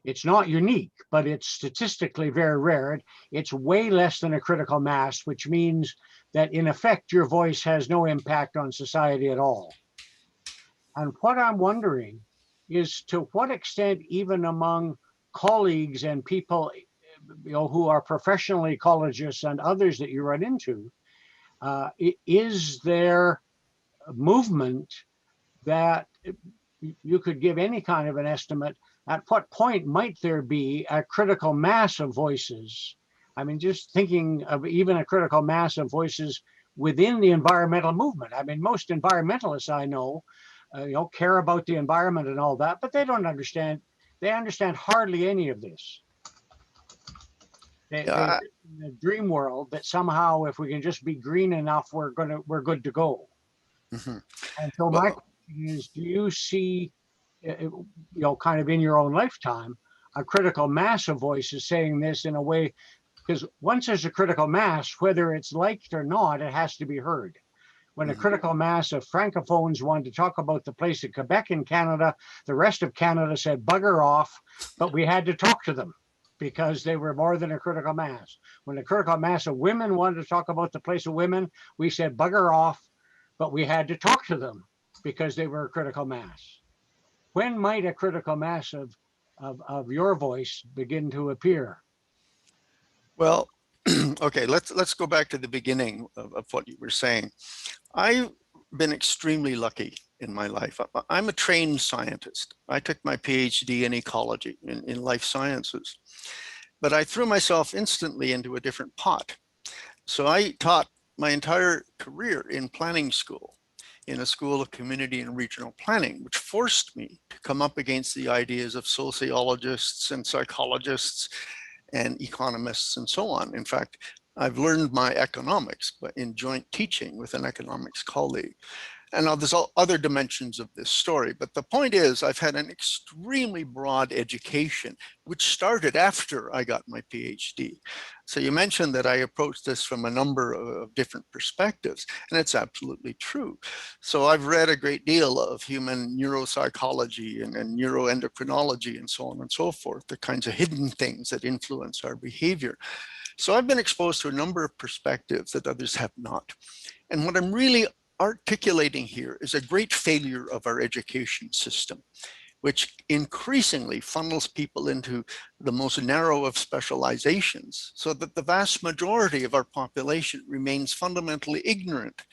It's not unique, but it's statistically very rare. It's way less than a critical mass, which means that in effect, your voice has no impact on society at all. And what I'm wondering is, to what extent, even among colleagues and people, who are professional ecologists and others that you run into, is there a movement that you could give any kind of an estimate? At what point might there be a critical mass of voices? I mean, just thinking of even a critical mass of voices within the environmental movement. I mean, most environmentalists I know, care about the environment and all that, but they don't understand. They understand hardly any of this. They live in a dream world that somehow, if we can just be green enough, we're good to go. mm-hmm. And so my question is, do you see, kind of in your own lifetime, a critical mass of voices saying this in a way? Because once there's a critical mass, whether it's liked or not, it has to be heard. When a critical mass of francophones wanted to talk about the place of Quebec in Canada, the rest of Canada said bugger off, but we had to talk to them because they were more than a critical mass. When a critical mass of women wanted to talk about the place of women, we said bugger off, but we had to talk to them because they were a critical mass. When might a critical mass of your voice begin to appear? Well, okay, let's go back to the beginning of what you were saying. I've been extremely lucky in my life. I'm a trained scientist. I took my PhD in ecology, in life sciences, but I threw myself instantly into a different pot. So I taught my entire career in planning school, in a school of community and regional planning, which forced me to come up against the ideas of sociologists and psychologists and economists and so on. In fact, I've learned my economics in joint teaching with an economics colleague. And now there's all other dimensions of this story, but the point is, I've had an extremely broad education, which started after I got my PhD. So you mentioned that I approached this from a number of different perspectives, and it's absolutely true. So I've read a great deal of human neuropsychology and neuroendocrinology and so on and so forth, the kinds of hidden things that influence our behavior. So I've been exposed to a number of perspectives that others have not. And what I'm really articulating here is a great failure of our education system, which increasingly funnels people into the most narrow of specializations, so that the vast majority of our population remains fundamentally ignorant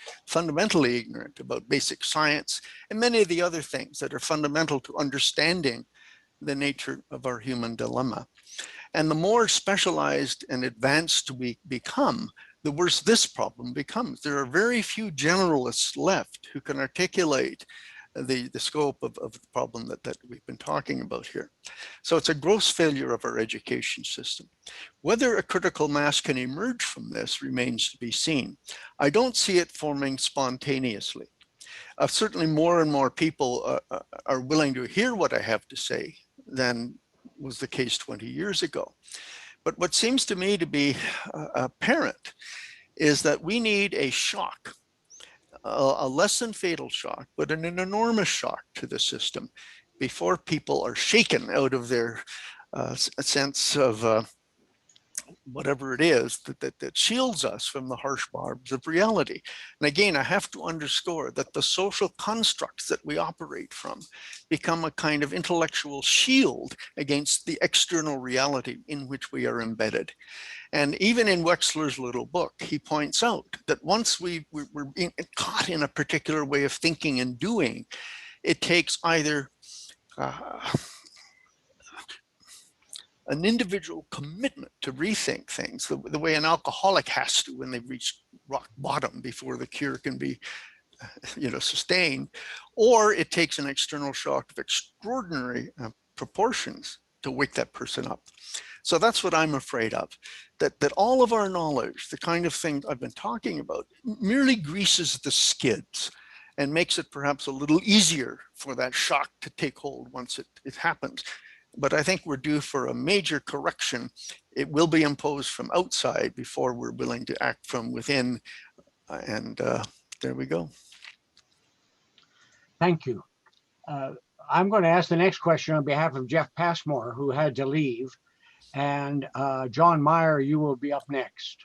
about basic science and many of the other things that are fundamental to understanding the nature of our human dilemma. And the more specialized and advanced we become, the worse this problem becomes. There are very few generalists left who can articulate the scope of the problem that we've been talking about here. So it's a gross failure of our education system. Whether a critical mass can emerge from this remains to be seen. I don't see it forming spontaneously. Certainly more and more people are willing to hear what I have to say than was the case 20 years ago. But what seems to me to be apparent is that we need a shock, a less than fatal shock, but an enormous shock to the system before people are shaken out of their sense of whatever it is that shields us from the harsh barbs of reality. And again, I have to underscore that the social constructs that we operate from become a kind of intellectual shield against the external reality in which we are embedded. And even in Wexler's little book, he points out that once we're being caught in a particular way of thinking and doing, it takes either an individual commitment to rethink things the way an alcoholic has to when they've reached rock bottom before the cure can be sustained, or it takes an external shock of extraordinary proportions to wake that person up. So that's what I'm afraid of, that all of our knowledge, the kind of thing I've been talking about, merely greases the skids and makes it perhaps a little easier for that shock to take hold once it happens. But I think we're due for a major correction. It will be imposed from outside before we're willing to act from within. And there we go. Thank you. I'm going to ask the next question on behalf of Jeff Passmore, who had to leave. And John Meyer, you will be up next.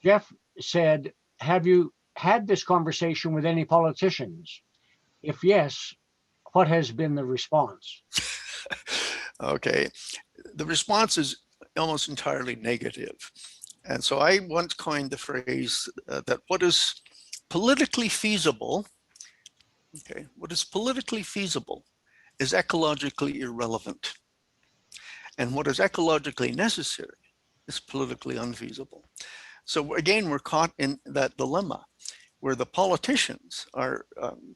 Jeff said, have you had this conversation with any politicians? If yes, what has been the response? Okay, the response is almost entirely negative. And so I once coined the phrase that what is politically feasible, what is politically feasible is ecologically irrelevant. And what is ecologically necessary is politically unfeasible. So again, we're caught in that dilemma where the politicians are,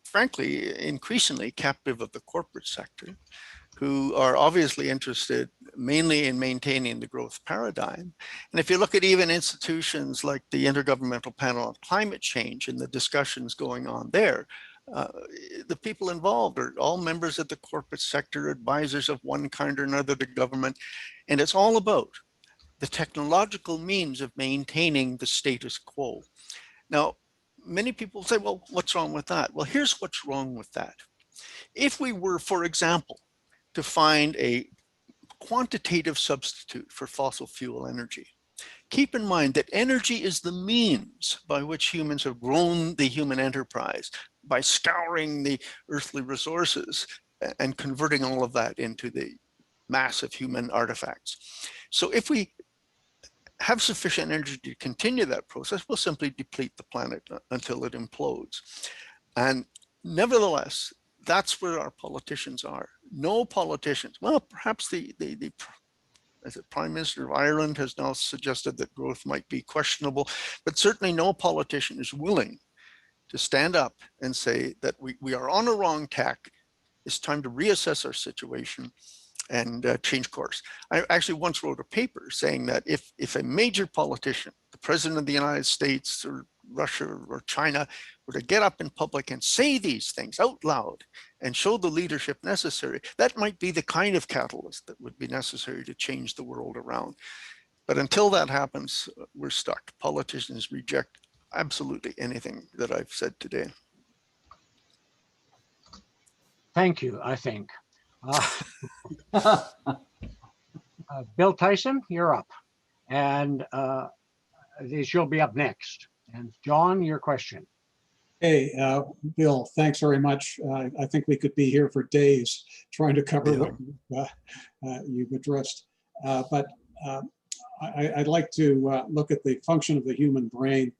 frankly, increasingly captive of the corporate sector, who are obviously interested mainly in maintaining the growth paradigm. And if you look at even institutions like the Intergovernmental Panel on Climate Change and the discussions going on there, the people involved are all members of the corporate sector, advisors of one kind or another to government. And it's all about the technological means of maintaining the status quo. Now, many people say, well, what's wrong with that? Well, here's what's wrong with that. If we were, for example, to find a quantitative substitute for fossil fuel energy, keep in mind that energy is the means by which humans have grown the human enterprise, by scouring the earthly resources and converting all of that into the massive human artifacts. So if we have sufficient energy to continue that process, we'll simply deplete the planet until it implodes. And nevertheless, that's where our politicians are. No politicians, well, perhaps the Prime Minister of Ireland has now suggested that growth might be questionable, but certainly no politician is willing to stand up and say that we are on a wrong tack. It's time to reassess our situation and change course. I actually once wrote a paper saying that if a major politician, the President of the United States or Russia or China, were to get up in public and say these things out loud and show the leadership necessary, that might be the kind of catalyst that would be necessary to change the world around. But until that happens, we're stuck. Politicians reject absolutely anything that I've said today. Thank you, I think. Bill Tyson, you're up. And you'll be up next. And John, your question. Hey, Bill, thanks very much. I think we could be here for days trying to cover what you've addressed. But I'd like to look at the function of the human brain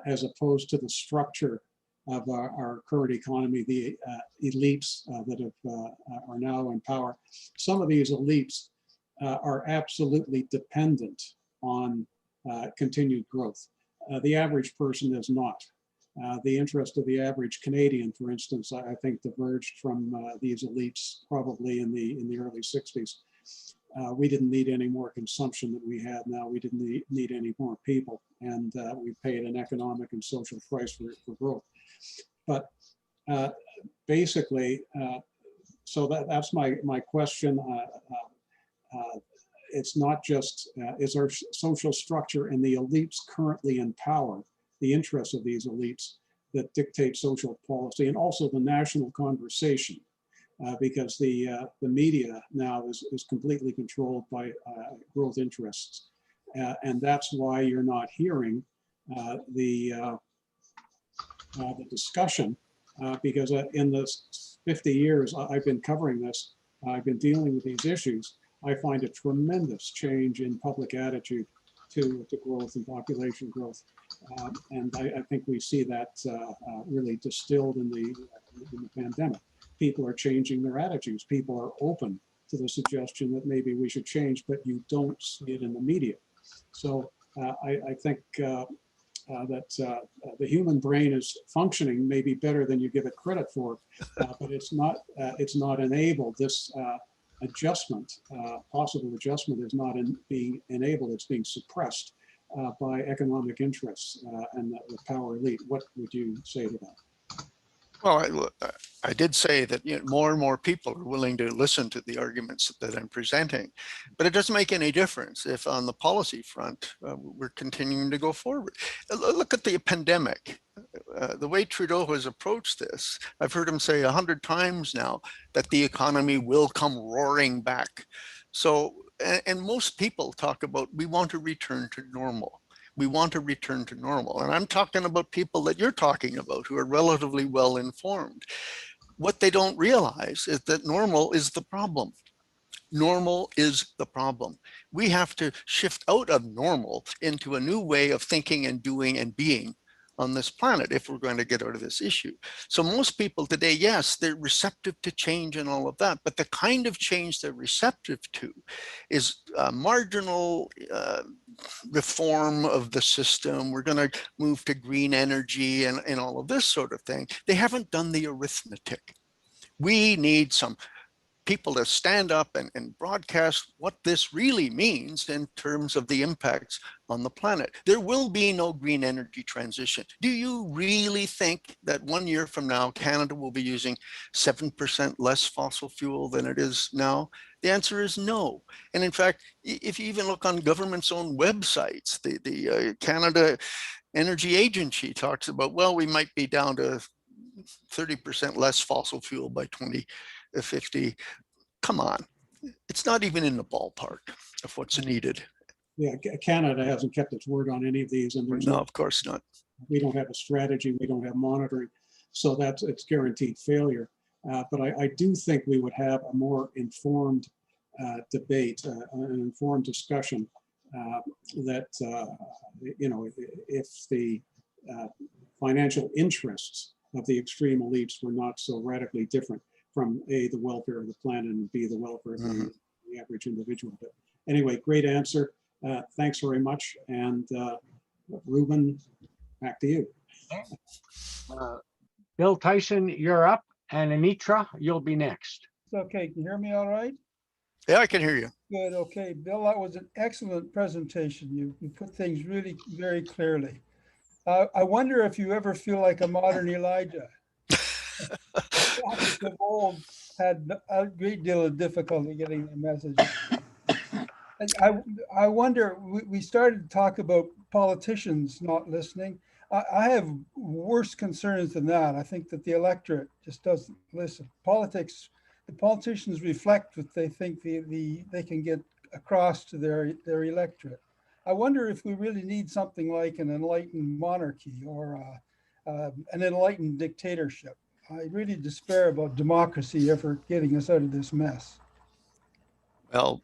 as opposed to the structure of our current economy, the elites that are now in power. Some of these elites are absolutely dependent on continued growth. The average person is not. The interest of the average Canadian, for instance, I think diverged from these elites probably in the early 60s. We didn't need any more consumption than we had now. We didn't need any more people, and we paid an economic and social price for growth. But basically, so that's my question. It's not just, is our social structure and the elites currently in power, the interests of these elites that dictate social policy, and also the national conversation. because the media now is completely controlled by growth interests. And that's why you're not hearing the discussion, because in the 50 years I've been covering this, I've been dealing with these issues, I find a tremendous change in public attitude to growth and population growth. And I think we see that really distilled in the pandemic. People are changing their attitudes. People are open to the suggestion that maybe we should change, but you don't see it in the media. So I think that the human brain is functioning maybe better than you give it credit for, but it's not enabled. This adjustment, possible adjustment, is not being enabled. It's being suppressed by economic interests and the power elite. What would you say to that? Well, I did say that more and more people are willing to listen to the arguments that I'm presenting, but it doesn't make any difference if on the policy front, we're continuing to go forward. Look at the pandemic. The way Trudeau has approached this, I've heard him say 100 times now that the economy will come roaring back. So, and most people talk about, we want to return to normal. We want to return to normal. And I'm talking about people that you're talking about who are relatively well informed. What they don't realize is that normal is the problem. Normal is the problem. We have to shift out of normal into a new way of thinking and doing and being on this planet if we're going to get out of this issue. So most people today, yes, they're receptive to change and all of that, but the kind of change they're receptive to is marginal reform of the system. We're going to move to green energy and all of this sort of thing. They haven't done the arithmetic. We need some people to stand up and broadcast what this really means in terms of the impacts on the planet. There will be no green energy transition. Do you really think that 1 year from now, Canada will be using 7% less fossil fuel than it is now? The answer is no. And in fact, if you even look on government's own websites, the Canada Energy Agency talks about, well, we might be down to 30% less fossil fuel by 2050. Come on, it's not even in the ballpark of what's needed. Yeah, Canada hasn't kept its word on any of these, and there's No, of course not. We don't have a strategy, we don't have monitoring, so it's guaranteed failure. But I do think we would have a more informed debate, an informed discussion that, if the financial interests of the extreme elites were not so radically different from A, the welfare of the planet, and B, the welfare of the average individual. But anyway, great answer. Thanks very much. And Ruben, back to you. Bill Tyson, you're up, and Anitra, you'll be next. Okay, can you hear me all right? Yeah, I can hear you. Good, okay. Bill, that was an excellent presentation. You put things really very clearly. I wonder if you ever feel like a modern Elijah. Prophets of old had a great deal of difficulty getting the message. I wonder, we started to talk about politicians not listening. I have worse concerns than that. I think that the electorate just doesn't listen. Politics, the politicians reflect what they think they can get across to their electorate. I wonder if we really need something like an enlightened monarchy or an enlightened dictatorship. I really despair about democracy ever getting us out of this mess. Well,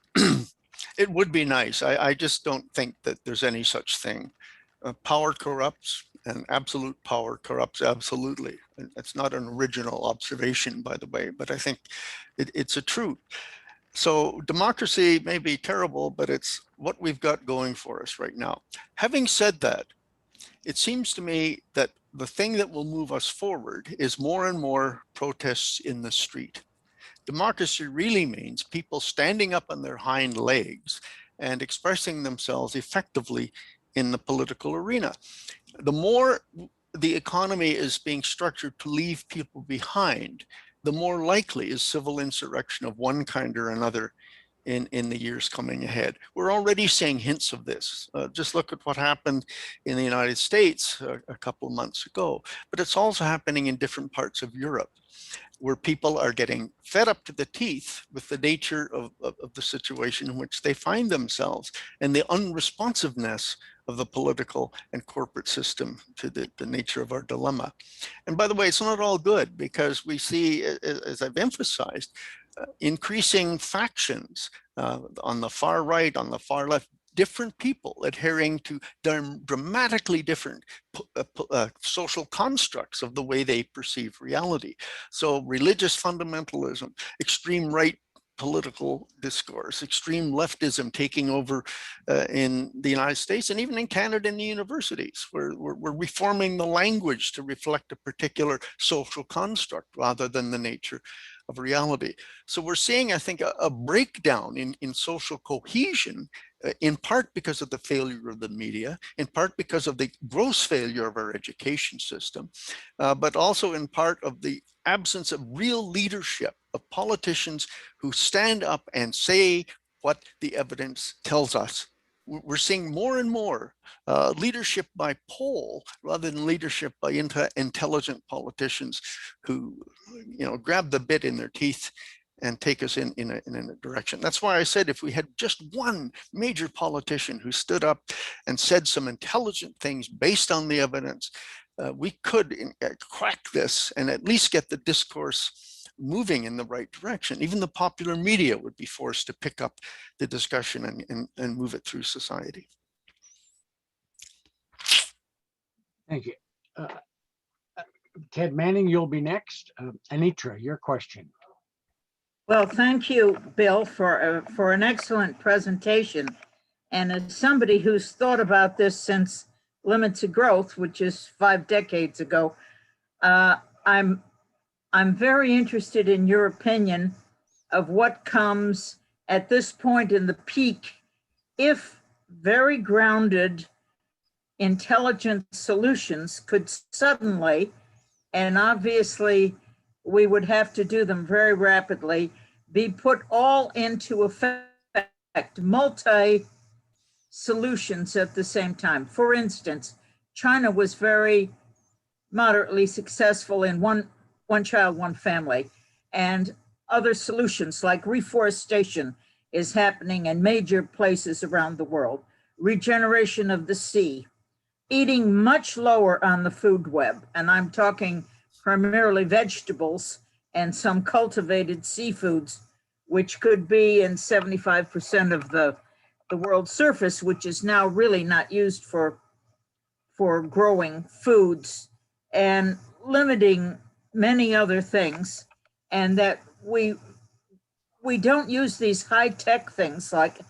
it would be nice. I just don't think that there's any such thing. Power corrupts, and absolute power corrupts absolutely. It's not an original observation, by the way, but I think it's a truth. So democracy may be terrible, but it's what we've got going for us right now. Having said that, it seems to me that the thing that will move us forward is more and more protests in the street. Democracy really means people standing up on their hind legs and expressing themselves effectively in the political arena. The more the economy is being structured to leave people behind, the more likely is civil insurrection of one kind or another in the years coming ahead. We're already seeing hints of this. Just look at what happened in the United States a couple of months ago, but it's also happening in different parts of Europe, where people are getting fed up to the teeth with the nature of the situation in which they find themselves and the unresponsiveness of the political and corporate system to the nature of our dilemma. And by the way, it's not all good, because we see, as I've emphasized, increasing factions on the far right, on the far left, different people adhering to dramatically different social constructs of the way they perceive reality. So religious fundamentalism, extreme right political discourse, extreme leftism taking over in the United States, and even in Canada in the universities, where we're reforming the language to reflect a particular social construct rather than the nature of reality. So we're seeing, I think, a breakdown in social cohesion, in part because of the failure of the media, in part because of the gross failure of our education system, but also in part of the absence of real leadership, of politicians who stand up and say what the evidence tells us. We're seeing more and more leadership by poll rather than leadership by intelligent politicians who, grab the bit in their teeth and take us in a direction. That's why I said, if we had just one major politician who stood up and said some intelligent things based on the evidence, we could crack this and at least get the discourse moving in the right direction. Even the popular media would be forced to pick up the discussion and move it through society. Thank you. Ted Manning, you'll be next. Anitra, your question. Well, thank you, Bill, for an excellent presentation. And as somebody who's thought about this since Limits of Growth, which is 5 decades ago, I'm very interested in your opinion of what comes at this point in the peak if very grounded, intelligent solutions could suddenly, and obviously we would have to do them very rapidly, be put all into effect, multi-solutions at the same time. For instance, China was very moderately successful in one child, one family, and other solutions like reforestation is happening in major places around the world. Regeneration of the sea, eating much lower on the food web, and I'm talking primarily vegetables and some cultivated seafoods, which could be in 75% of the world's surface, which is now really not used for growing foods, and limiting many other things, and that we don't use these high-tech things like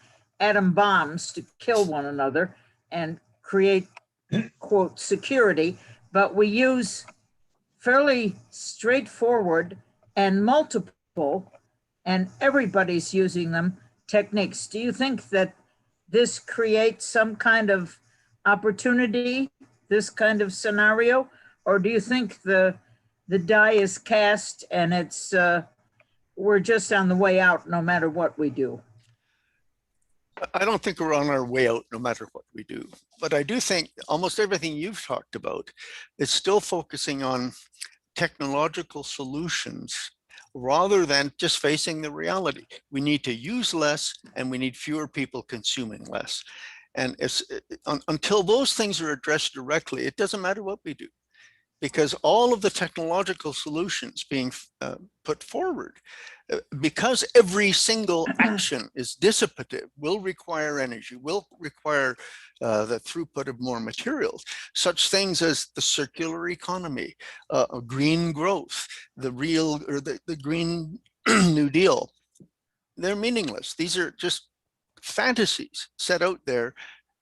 atom bombs to kill one another and create, quote, security, but we use fairly straightforward and multiple, and everybody's using them, techniques. Do you think that this creates some kind of opportunity, this kind of scenario, or do you think the die is cast and it's we're just on the way out no matter what we do? I don't think we're on our way out no matter what we do, but I do think almost everything you've talked about is still focusing on technological solutions rather than just facing the reality. We need to use less and we need fewer people consuming less. And until those things are addressed directly, it doesn't matter what we do, because all of the technological solutions being put forward, because every single action is dissipative, will require energy, will require the throughput of more materials, such things as the circular economy, green growth, the Green New Deal, they're meaningless. These are just fantasies set out there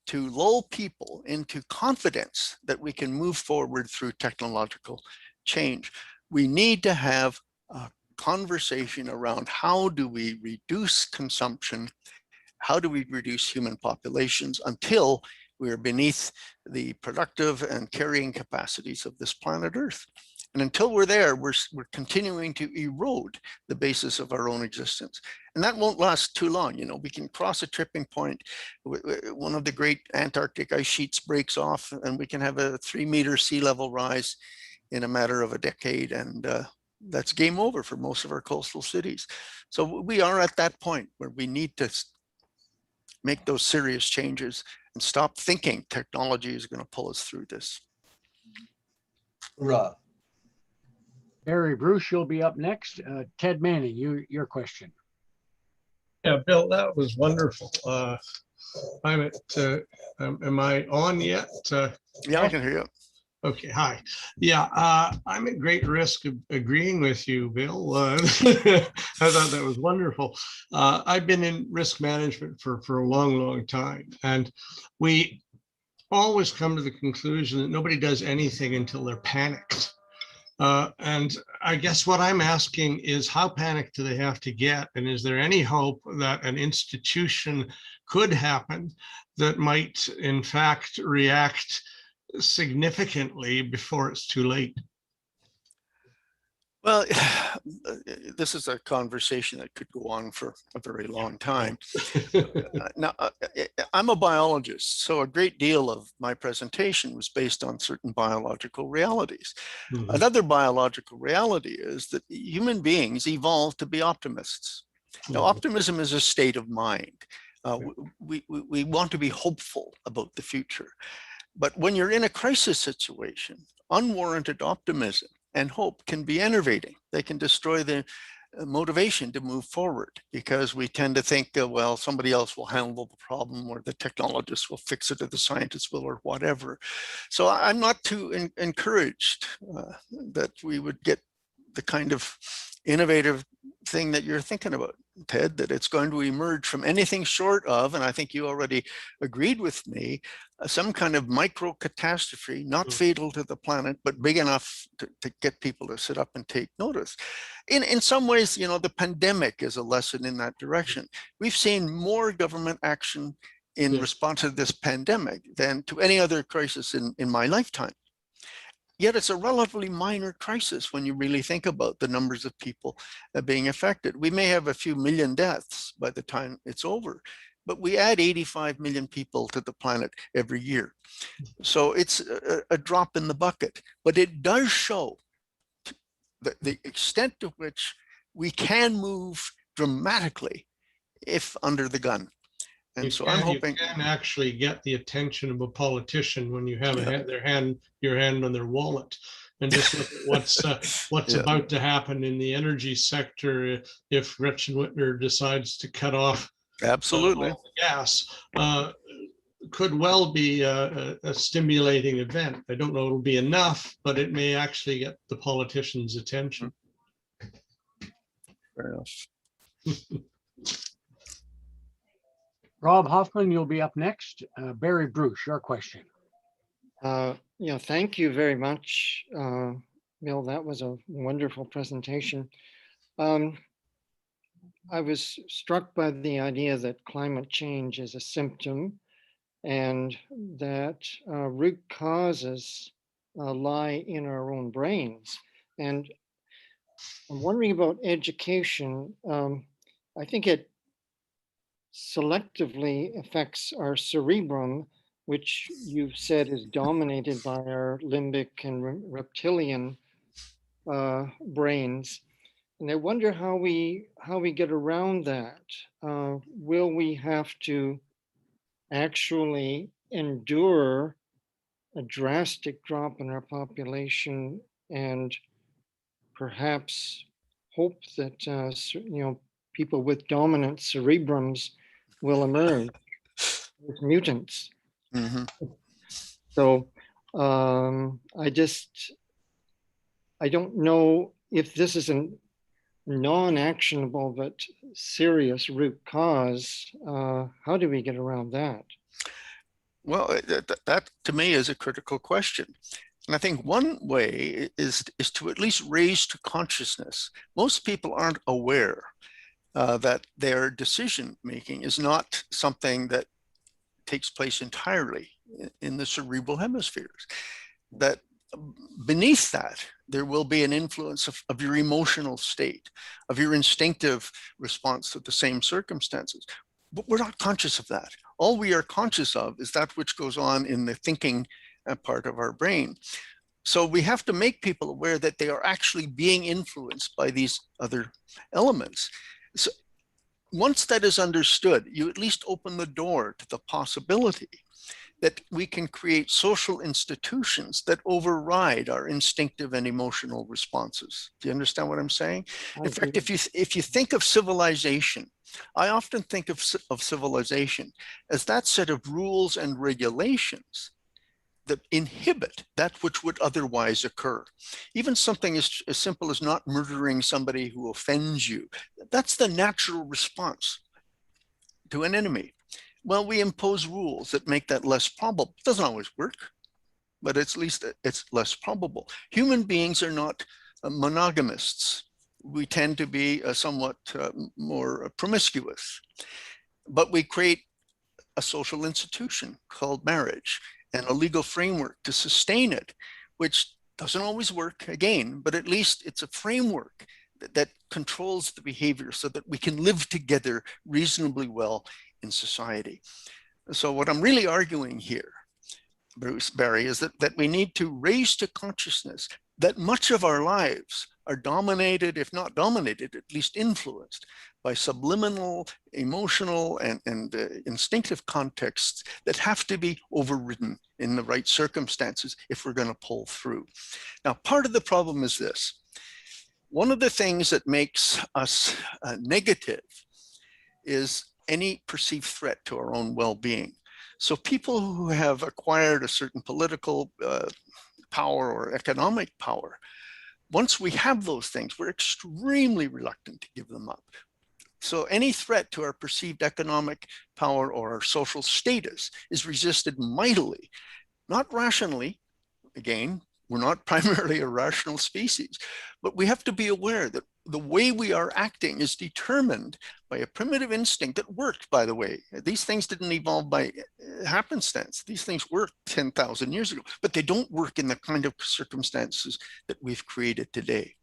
to lull people into confidence that we can move forward through technological change. We need to have a conversation around how do we reduce consumption, how do we reduce human populations until we are beneath the productive and carrying capacities of this planet Earth. And until we're there, we're continuing to erode the basis of our own existence. And that won't last too long. You know, we can cross a tripping point. One of the great Antarctic ice sheets breaks off, and we can have a 3-meter sea level rise in a matter of a decade. And that's game over for most of our coastal cities. So we are at that point where we need to make those serious changes and stop thinking technology is going to pull us through this. Hoorah. Barry Bruce, you'll be up next. Ted Manning, your question. Yeah, Bill, that was wonderful. I'm at, am I on yet? Yeah, I can hear you. Okay, hi. Yeah, I'm at great risk of agreeing with you, Bill. I thought that was wonderful. I've been in risk management for a long, long time. And we always come to the conclusion that nobody does anything until they're panicked. And I guess what I'm asking is, how panicked do they have to get? And is there any hope that an institution could happen that might, in fact, react significantly before it's too late? Well, this is a conversation that could go on for a very long time. Now, I'm a biologist, so a great deal of my presentation was based on certain biological realities. Mhm. Another biological reality is that human beings evolved to be optimists. Now, optimism is a state of mind. We want to be hopeful about the future. But when you're in a crisis situation, unwarranted optimism and hope can be enervating. They can destroy the motivation to move forward, because we tend to think, well, somebody else will handle the problem, or the technologists will fix it, or the scientists will, or whatever. So I'm not too encouraged that we would get the kind of innovative thing that you're thinking about, Ted, that it's going to emerge from anything short of, and I think you already agreed with me, some kind of micro catastrophe, not fatal to the planet, but big enough to get people to sit up and take notice. In some ways, you know, the pandemic is a lesson in that direction. We've seen more government action in response to this pandemic than to any other crisis in my lifetime. Yet it's a relatively minor crisis when you really think about the numbers of people being affected. We may have a few million deaths by the time it's over, but we add 85 million people to the planet every year. So it's a drop in the bucket, but it does show the extent to which we can move dramatically if under the gun. And so I'm hoping you can actually get the attention of a politician when you have your hand on their wallet. And just look at what's about to happen in the energy sector if Gretchen Whitmer decides to cut off absolutely all the gas. Could well be a stimulating event. I don't know it'll be enough, but it may actually get the politicians' attention. fair enough. Rob Hoffman, you'll be up next. Barry Bruce, your question. Yeah, thank you very much, Bill. That was a wonderful presentation. I was struck by the idea that climate change is a symptom, and that root causes lie in our own brains. And I'm wondering about education. I think it selectively affects our cerebrum, which you've said is dominated by our limbic and reptilian brains. And I wonder how we get around that. Will we have to actually endure a drastic drop in our population and perhaps hope that people with dominant cerebrums will emerge as mutants? Mm-hmm. So I don't know if this is a non-actionable but serious root cause. How do we get around that? Well, that to me is a critical question. And I think one way is to at least raise to consciousness. Most people aren't aware that their decision making is not something that takes place entirely in the cerebral hemispheres. That beneath that, there will be an influence of your emotional state, of your instinctive response to the same circumstances. But we're not conscious of that. All we are conscious of is that which goes on in the thinking part of our brain. So we have to make people aware that they are actually being influenced by these other elements. So once that is understood, you at least open the door to the possibility that we can create social institutions that override our instinctive and emotional responses. Do you understand what I'm saying? In fact, if you think of civilization, I often think of civilization as that set of rules and regulations that inhibit that which would otherwise occur. Even something as simple as not murdering somebody who offends you, that's the natural response to an enemy. Well, we impose rules that make that less probable. It doesn't always work, but at least it's less probable. Human beings are not monogamists. We tend to be somewhat more promiscuous, but we create a social institution called marriage and a legal framework to sustain it, which doesn't always work again, but at least it's a framework that controls the behavior so that we can live together reasonably well in society. So what I'm really arguing here, Barry, is that we need to raise to consciousness that much of our lives are dominated, if not dominated, at least influenced by subliminal, emotional, and instinctive contexts that have to be overridden in the right circumstances if we're going to pull through. Now, part of the problem is this. One of the things that makes us negative is any perceived threat to our own well-being. So people who have acquired a certain political power or economic power, once we have those things, we're extremely reluctant to give them up. So any threat to our perceived economic power or our social status is resisted mightily, not rationally. Again, we're not primarily a rational species, but we have to be aware that the way we are acting is determined by a primitive instinct that worked, by the way. These things didn't evolve by happenstance. These things worked 10,000 years ago, but they don't work in the kind of circumstances that we've created today.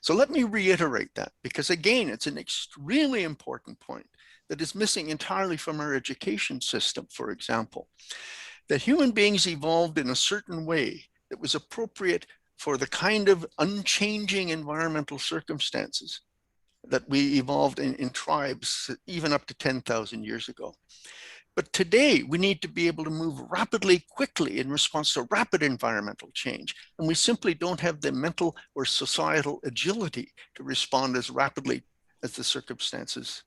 So let me reiterate that, because again, it's an extremely important point that is missing entirely from our education system, for example, that human beings evolved in a certain way that was appropriate for the kind of unchanging environmental circumstances that we evolved in tribes even up to 10,000 years ago. But today we need to be able to move rapidly, quickly in response to rapid environmental change. And we simply don't have the mental or societal agility to respond as rapidly as the circumstances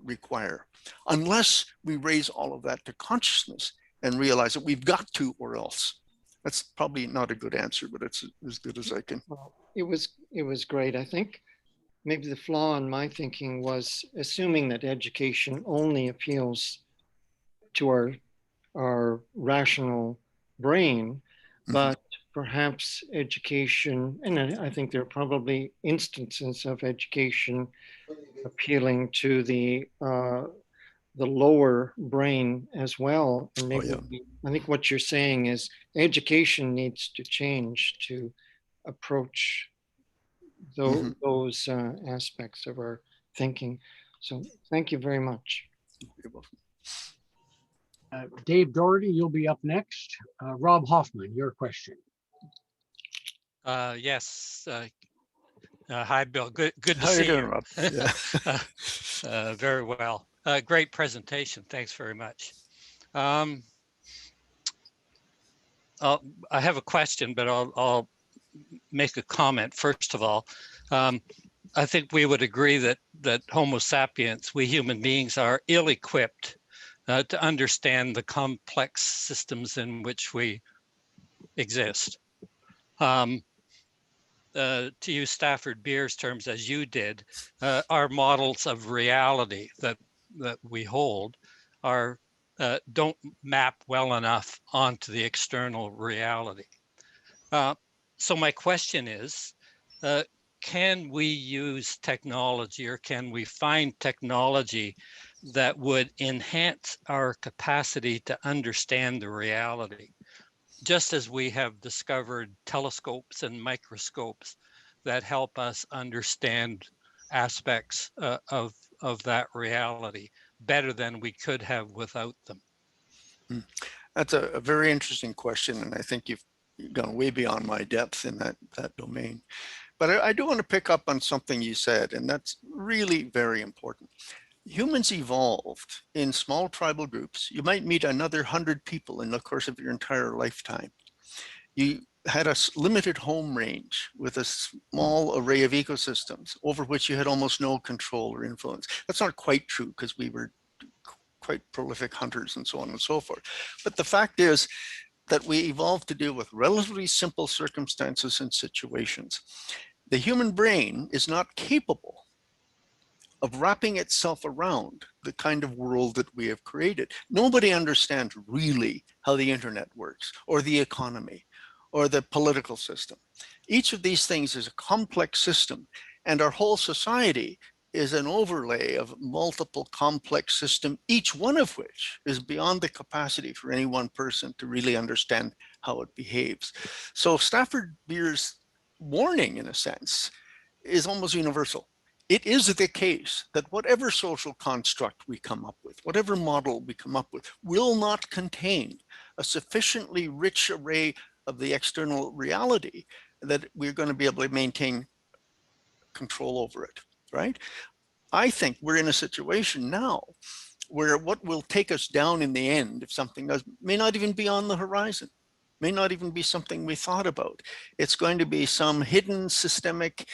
require, unless we raise all of that to consciousness and realize that we've got to, or else. That's probably not a good answer, but it's as good as I can. Well, it was great. I think maybe the flaw in my thinking was assuming that education only appeals to our rational brain, but perhaps education, and I think there are probably instances of education appealing to the lower brain as well. And maybe I think what you're saying is education needs to change to approach those aspects of our thinking. So thank you very much. You're welcome. Dave Doherty, you'll be up next. Rob Hoffman, your question. Yes. Hi, Bill. Good to How see you doing, you. Rob? Yeah. Very well. Great presentation. Thanks very much. I have a question, but I'll make a comment first of all. I think we would agree that Homo sapiens, we human beings, are ill-equipped to understand the complex systems in which we exist. To use Stafford Beer's terms, as you did, our models of reality that we hold don't map well enough onto the external reality. So my question is, can we use technology, or can we find technology that would enhance our capacity to understand the reality? just as we have discovered telescopes and microscopes that help us understand aspects of that reality better than we could have without them. That's a very interesting question, and I think you've gone way beyond my depth in that domain. But I do want to pick up on something you said, and that's really very important. Humans evolved in small tribal groups. You might meet another 100 people in the course of your entire lifetime. You had a limited home range with a small array of ecosystems over which you had almost no control or influence. That's not quite true because we were quite prolific hunters and so on and so forth. But the fact is that we evolved to deal with relatively simple circumstances and situations. The human brain is not capable of wrapping itself around the kind of world that we have created. Nobody understands really how the internet works, or the economy, or the political system. Each of these things is a complex system, and our whole society is an overlay of multiple complex systems, each one of which is beyond the capacity for any one person to really understand how it behaves. So Stafford Beer's warning, in a sense, is almost universal. It is the case that whatever social construct we come up with, whatever model we come up with, will not contain a sufficiently rich array of the external reality that we're going to be able to maintain control over it, right? I think we're in a situation now where what will take us down in the end, if something does, may not even be on the horizon, may not even be something we thought about. It's going to be some hidden systemic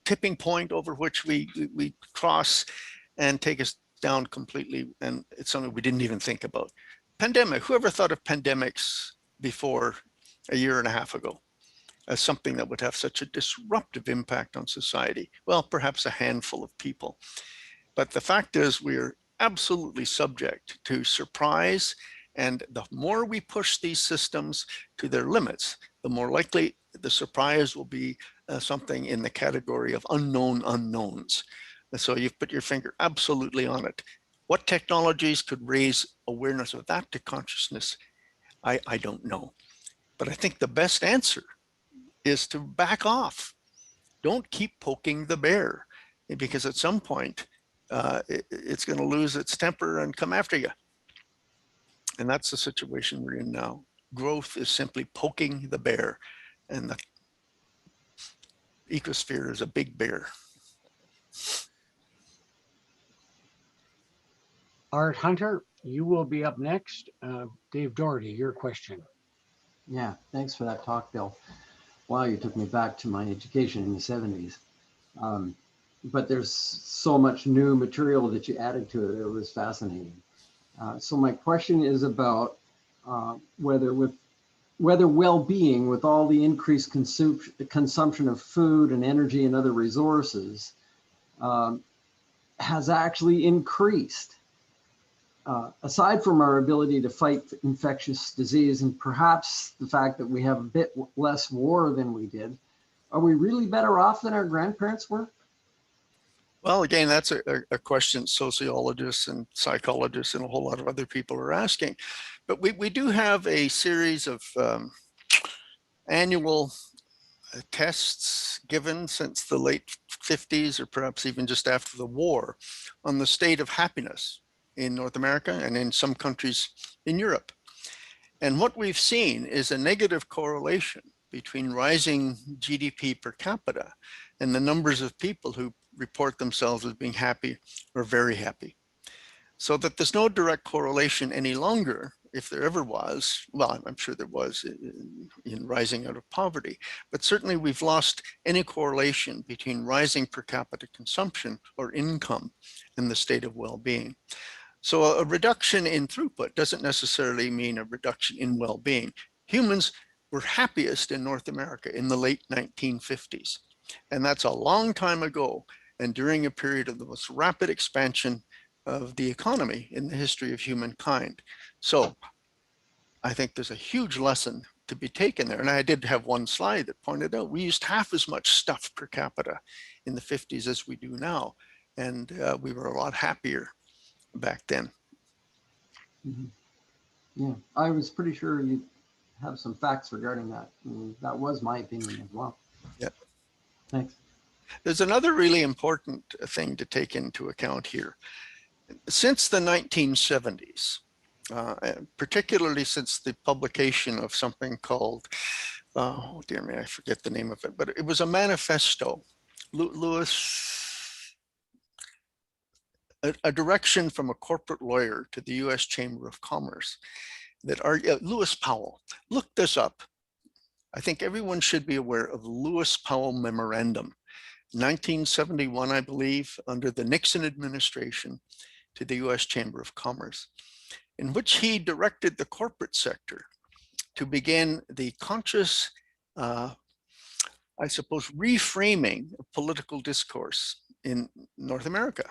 tipping point over which we cross and take us down completely, and it's something we didn't even think about. Pandemic, whoever thought of pandemics before a year and a half ago as something that would have such a disruptive impact on society? Well, perhaps a handful of people. But the fact is, we are absolutely subject to surprise, and the more we push these systems to their limits, the more likely the surprise will be something in the category of unknown unknowns. And so you've put your finger absolutely on it. What technologies could raise awareness of that to consciousness? I don't know. But I think the best answer is to back off. Don't keep poking the bear, because at some point it's going to lose its temper and come after you. And that's the situation we're in now. Growth is simply poking the bear, and the ecosphere is a big bear. Art Hunter, you will be up next. Dave Doherty, your question. Yeah, thanks for that talk, Bill. Wow, you took me back to my education in the 70s. But there's so much new material that you added to it. It was fascinating. So my question is about whether well-being, with all the increased consumption of food and energy and other resources, has actually increased. Aside from our ability to fight infectious disease, and perhaps the fact that we have a bit less war than we did, are we really better off than our grandparents were? Well, again, that's a question sociologists and psychologists and a whole lot of other people are asking. But we do have a series of annual tests given since the late 50s, or perhaps even just after the war, on the state of happiness in North America and in some countries in Europe. And what we've seen is a negative correlation between rising GDP per capita and the numbers of people who report themselves as being happy or very happy. So that there's no direct correlation any longer, if there ever was. Well, I'm sure there was in rising out of poverty, but certainly we've lost any correlation between rising per capita consumption or income and the state of well-being. So a reduction in throughput doesn't necessarily mean a reduction in well-being. Humans were happiest in North America in the late 1950s. And that's a long time ago, and during a period of the most rapid expansion of the economy in the history of humankind. So I think there's a huge lesson to be taken there. And I did have one slide that pointed out we used half as much stuff per capita in the 50s as we do now. And we were a lot happier back then. Mm-hmm. Yeah, I was pretty sure you have some facts regarding that. That was my opinion as well. Yeah. Thanks. There's another really important thing to take into account here. Since the 1970s, particularly since the publication of something called, oh dear me, I forget the name of it, but it was a manifesto. A direction from a corporate lawyer to the US Chamber of Commerce that are Lewis Powell. Look this up. I think everyone should be aware of the Lewis Powell Memorandum, 1971, I believe, under the Nixon administration to the US Chamber of Commerce, in which he directed the corporate sector to begin the conscious, I suppose, reframing of political discourse in North America,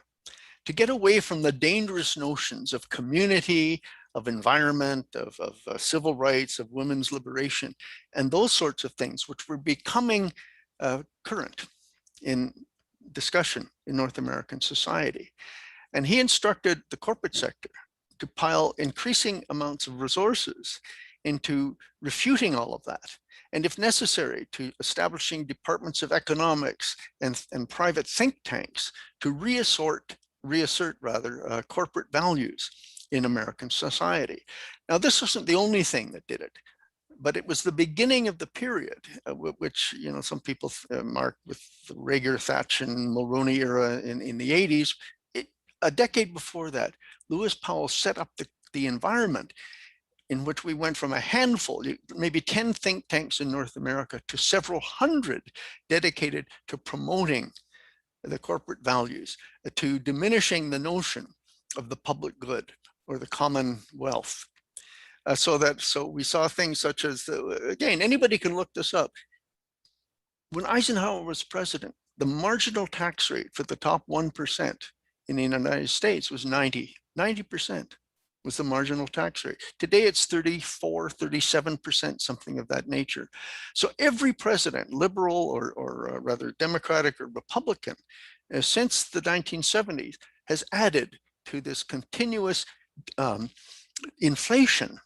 to get away from the dangerous notions of community, of environment, of civil rights, of women's liberation, and those sorts of things, which were becoming current in discussion in North American society. And he instructed the corporate sector to pile increasing amounts of resources into refuting all of that. And if necessary, to establishing departments of economics and private think tanks to reassert corporate values in American society. Now, this wasn't the only thing that did it, but it was the beginning of the period, which, you know, some people mark with the Rager, Thatcher, and Mulroney era in the 80s. A decade before that, Lewis Powell set up the environment in which we went from a handful, maybe 10 think tanks in North America, to several hundred dedicated to promoting the corporate values, to diminishing the notion of the public good or the common wealth. So we saw things such as, again, anybody can look this up. When Eisenhower was president, the marginal tax rate for the top 1% in the United States was 90% was the marginal tax rate. Today it's 34, 37%, something of that nature. So every president, liberal or rather Democratic or Republican, since the 1970s has added to this continuous inflation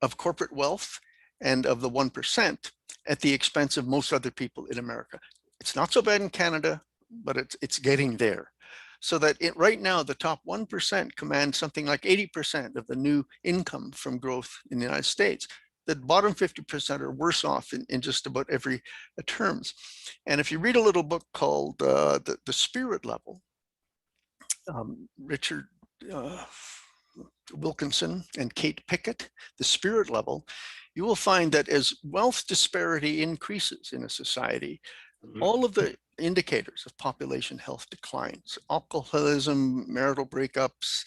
of corporate wealth and of the 1% at the expense of most other people in America. It's not so bad in Canada, but it's getting there. So that right now, the top 1% command something like 80% of the new income from growth in the United States. The bottom 50% are worse off in just about every terms. And if you read a little book called The Spirit Level, Richard Wilkinson and Kate Pickett, The Spirit Level, you will find that as wealth disparity increases in a society, all of the indicators of population health declines. Alcoholism, marital breakups,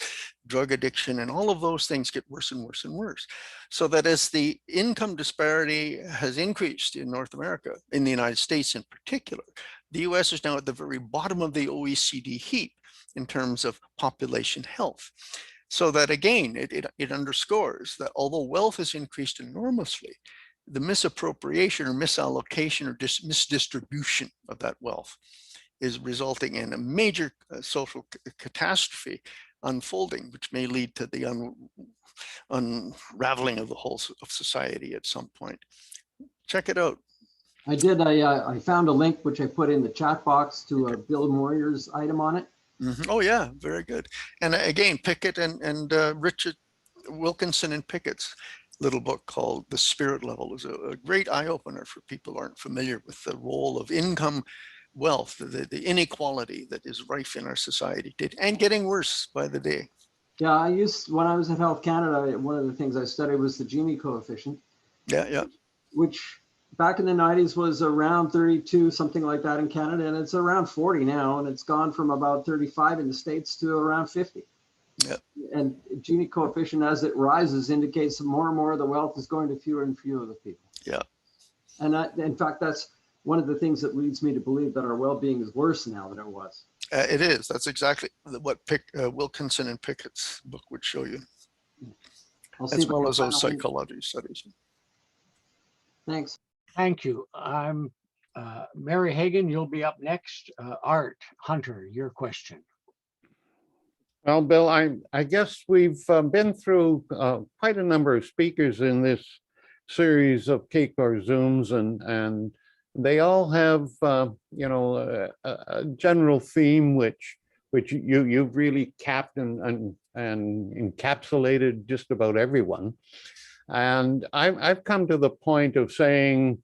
drug addiction, and all of those things get worse and worse and worse. So that as the income disparity has increased in North America, in the United States in particular, the US is now at the very bottom of the OECD heap in terms of population health. So that again, it underscores that although wealth has increased enormously, the misappropriation or misallocation or misdistribution of that wealth is resulting in a major social catastrophe unfolding, which may lead to the unraveling of the whole of society at some point. Check it out. I did. I found a link which I put in the chat box to a Bill Moyer's item on it. Mm-hmm. Oh yeah, very good. And again, Pickett and Richard Wilkinson and Pickett's little book called The Spirit Level is a great eye-opener for people who aren't familiar with the role of income, wealth, the inequality that is rife in our society and getting worse by the day. Yeah, when I was at Health Canada, one of the things I studied was the Gini coefficient. Yeah. Which back in the 90s was around 32, something like that in Canada, and it's around 40 now, and it's gone from about 35 in the States to around 50. Yeah. And Gini coefficient, as it rises, indicates more and more of the wealth is going to fewer and fewer of the people. Yeah. And in fact, that's one of the things that leads me to believe that our well-being is worse now than it was. It is. That's exactly what Wilkinson and Pickett's book would show you, as well as those psychology studies. Thanks. Thank you. Mary Hagan, you'll be up next. Art Hunter, your question. Well, Bill, I guess we've been through quite a number of speakers in this series of Cake or Zooms, and they all have you know, a general theme which you've really capped and encapsulated just about everyone. And I've come to the point of saying,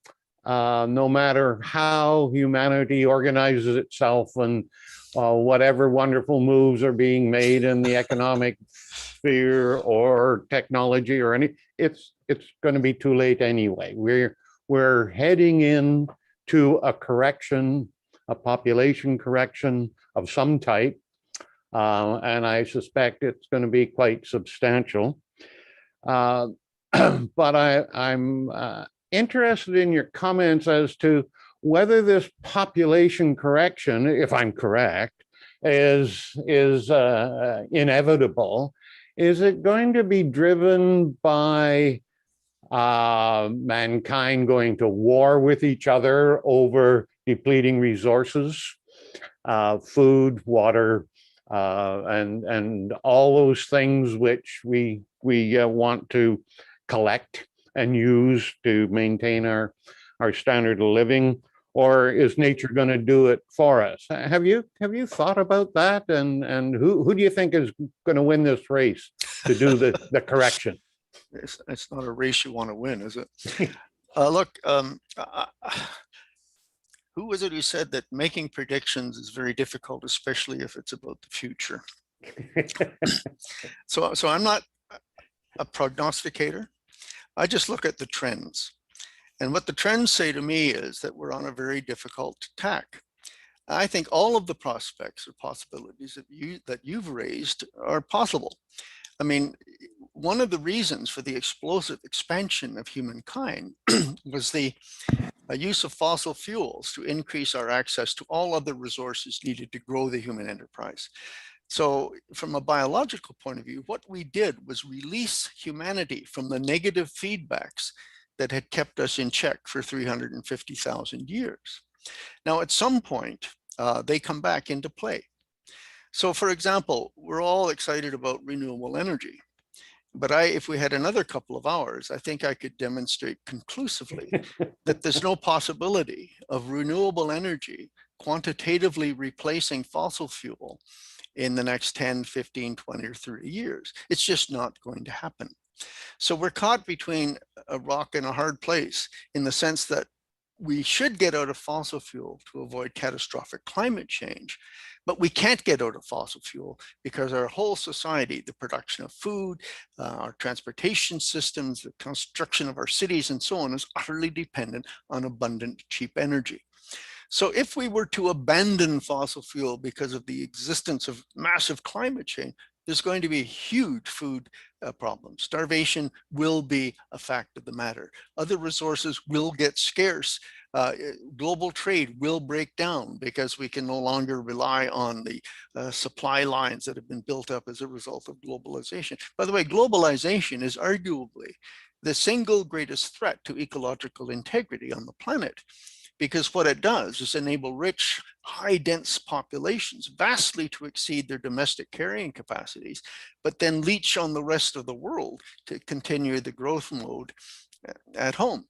no matter how humanity organizes itself and whatever wonderful moves are being made in the economic sphere or technology or any, it's going to be too late anyway. We're heading in to a correction, a population correction of some type, and I suspect it's going to be quite substantial. But I'm interested in your comments as to whether this population correction, if I'm correct, is inevitable. Is it going to be driven by mankind going to war with each other over depleting resources, food, water, and all those things which we want to collect and use to maintain our standard of living? Or is nature going to do it for us? Have you thought about that? And who do you think is going to win this race to do the correction? It's not a race you want to win, is it? Look, who was it who said that making predictions is very difficult, especially if it's about the future? So I'm not a prognosticator. I just look at the trends. And what the trends say to me is that we're on a very difficult tack. I think all of the prospects or possibilities that you've raised are possible. I mean, one of the reasons for the explosive expansion of humankind was the use of fossil fuels to increase our access to all other resources needed to grow the human enterprise. So from a biological point of view, what we did was release humanity from the negative feedbacks that had kept us in check for 350,000 years. Now, at some point, they come back into play. So for example, we're all excited about renewable energy, but if we had another couple of hours, I think I could demonstrate conclusively that there's no possibility of renewable energy quantitatively replacing fossil fuel in the next 10, 15, 20, or 30 years. It's just not going to happen. So we're caught between a rock and a hard place in the sense that we should get out of fossil fuel to avoid catastrophic climate change, but we can't get out of fossil fuel because our whole society, the production of food, our transportation systems, the construction of our cities and so on is utterly dependent on abundant, cheap energy. So if we were to abandon fossil fuel because of the existence of massive climate change, there's going to be huge food problems. Starvation will be a fact of the matter. Other resources will get scarce. Global trade will break down because we can no longer rely on the supply lines that have been built up as a result of globalization. By the way, globalization is arguably the single greatest threat to ecological integrity on the planet, because what it does is enable rich, high dense populations vastly to exceed their domestic carrying capacities, but then leach on the rest of the world to continue the growth mode at home.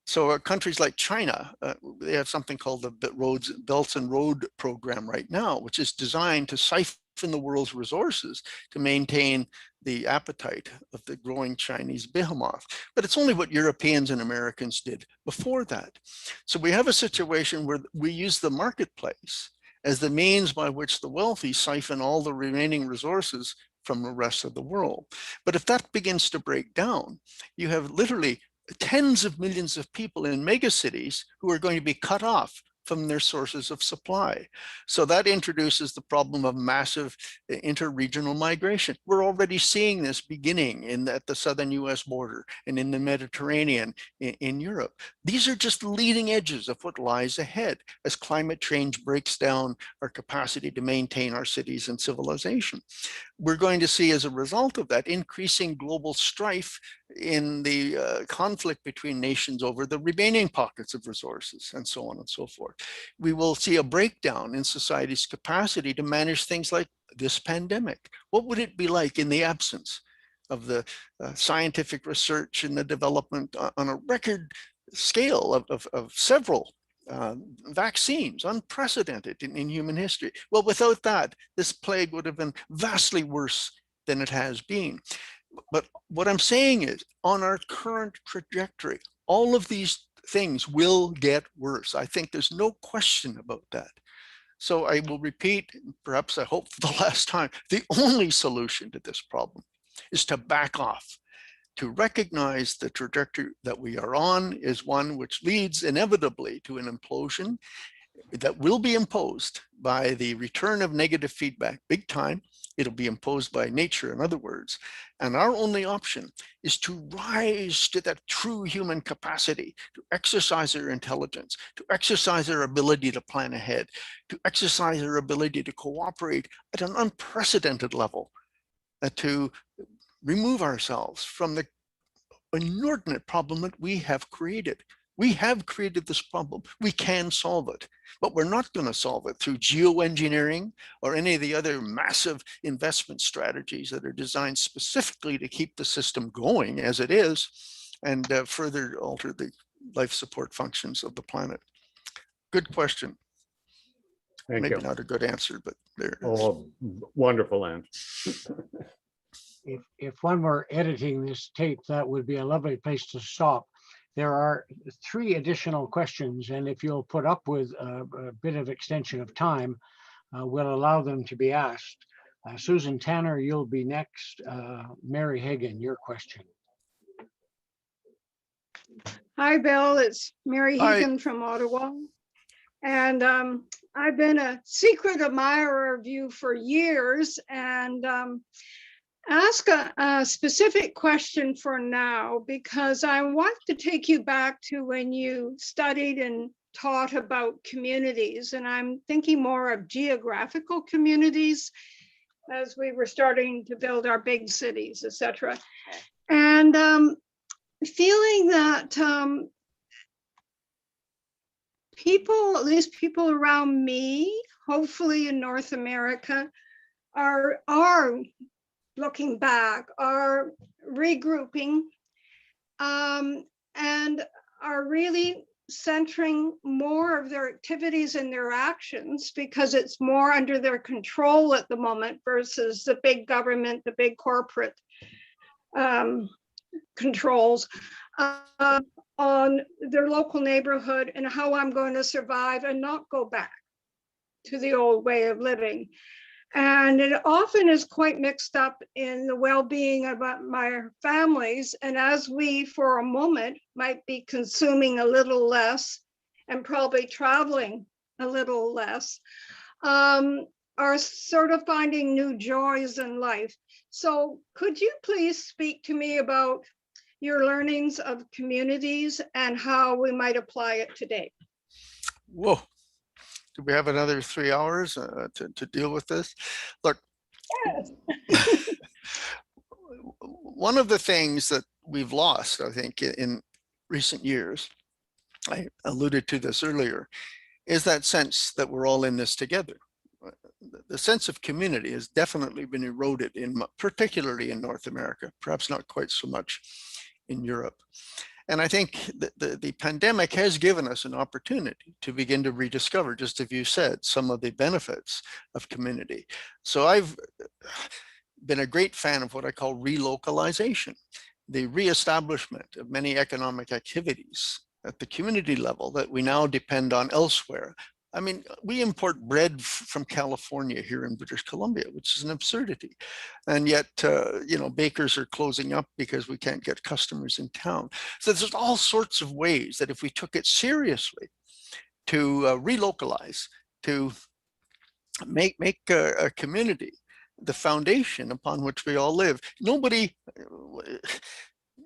So countries like China, they have something called the Belts and Road program right now, which is designed to siphon the world's resources to maintain the appetite of the growing Chinese behemoth. But it's only what Europeans and Americans did before that. So we have a situation where we use the marketplace as the means by which the wealthy siphon all the remaining resources from the rest of the world. But if that begins to break down, you have literally tens of millions of people in megacities who are going to be cut off from their sources of supply. So that introduces the problem of massive interregional migration. We're already seeing this beginning at the southern US border and in the Mediterranean in Europe. These are just leading edges of what lies ahead as climate change breaks down our capacity to maintain our cities and civilization. We're going to see, as a result of that, increasing global strife in the conflict between nations over the remaining pockets of resources, and so on and so forth. We will see a breakdown in society's capacity to manage things like this pandemic. What would it be like in the absence of the scientific research and the development on a record scale of several vaccines, unprecedented in human history? Well, without that, this plague would have been vastly worse than it has been. But what I'm saying is, on our current trajectory, all of these things will get worse. I think there's no question about that. So I will repeat, perhaps I hope for the last time, the only solution to this problem is to back off, to recognize the trajectory that we are on is one which leads inevitably to an implosion that will be imposed by the return of negative feedback, big time. It'll be imposed by nature, in other words. And our only option is to rise to that true human capacity, to exercise our intelligence, to exercise our ability to plan ahead, to exercise our ability to cooperate at an unprecedented level, to remove ourselves from the inordinate problem that we have created. We have created this problem. We can solve it, but we're not going to solve it through geoengineering or any of the other massive investment strategies that are designed specifically to keep the system going as it is and further alter the life support functions of the planet. Good question. Thank Maybe you. not a good answer, but there it is. Oh, wonderful answer. If one were editing this tape, that would be a lovely place to stop. There are 3 additional questions, and if you'll put up with a bit of extension of time, we'll allow them to be asked. Susan Tanner, you'll be next. Mary Hagan, your question. Hi, Bill. It's Mary Hi. Hagan from Ottawa. And I've been a secret admirer of you for years, and ask a specific question for now, because I want to take you back to when you studied and taught about communities. And I'm thinking more of geographical communities as we were starting to build our big cities, etc. And feeling that people, at least people around me, hopefully in North America, are looking back, are regrouping, and are really centering more of their activities and their actions, because it's more under their control at the moment versus the big government, the big corporate controls on their local neighborhood and how I'm going to survive and not go back to the old way of living. And it often is quite mixed up in the well-being of my families. And as we, for a moment, might be consuming a little less and probably traveling a little less, are sort of finding new joys in life. So could you please speak to me about your learnings of communities and how we might apply it today? Whoa. Do we have another 3 hours to deal with this? Look, Yes. one of the things that we've lost, I think, in recent years, I alluded to this earlier, is that sense that we're all in this together. The sense of community has definitely been eroded, particularly in North America, perhaps not quite so much in Europe. And I think the pandemic has given us an opportunity to begin to rediscover, just as you said, some of the benefits of community. So I've been a great fan of what I call relocalization, the reestablishment of many economic activities at the community level that we now depend on elsewhere. I mean, we import bread from California here in British Columbia, which is an absurdity. And yet, you know, bakers are closing up because we can't get customers in town. So there's all sorts of ways that if we took it seriously to relocalize, to make a community the foundation upon which we all live. Nobody,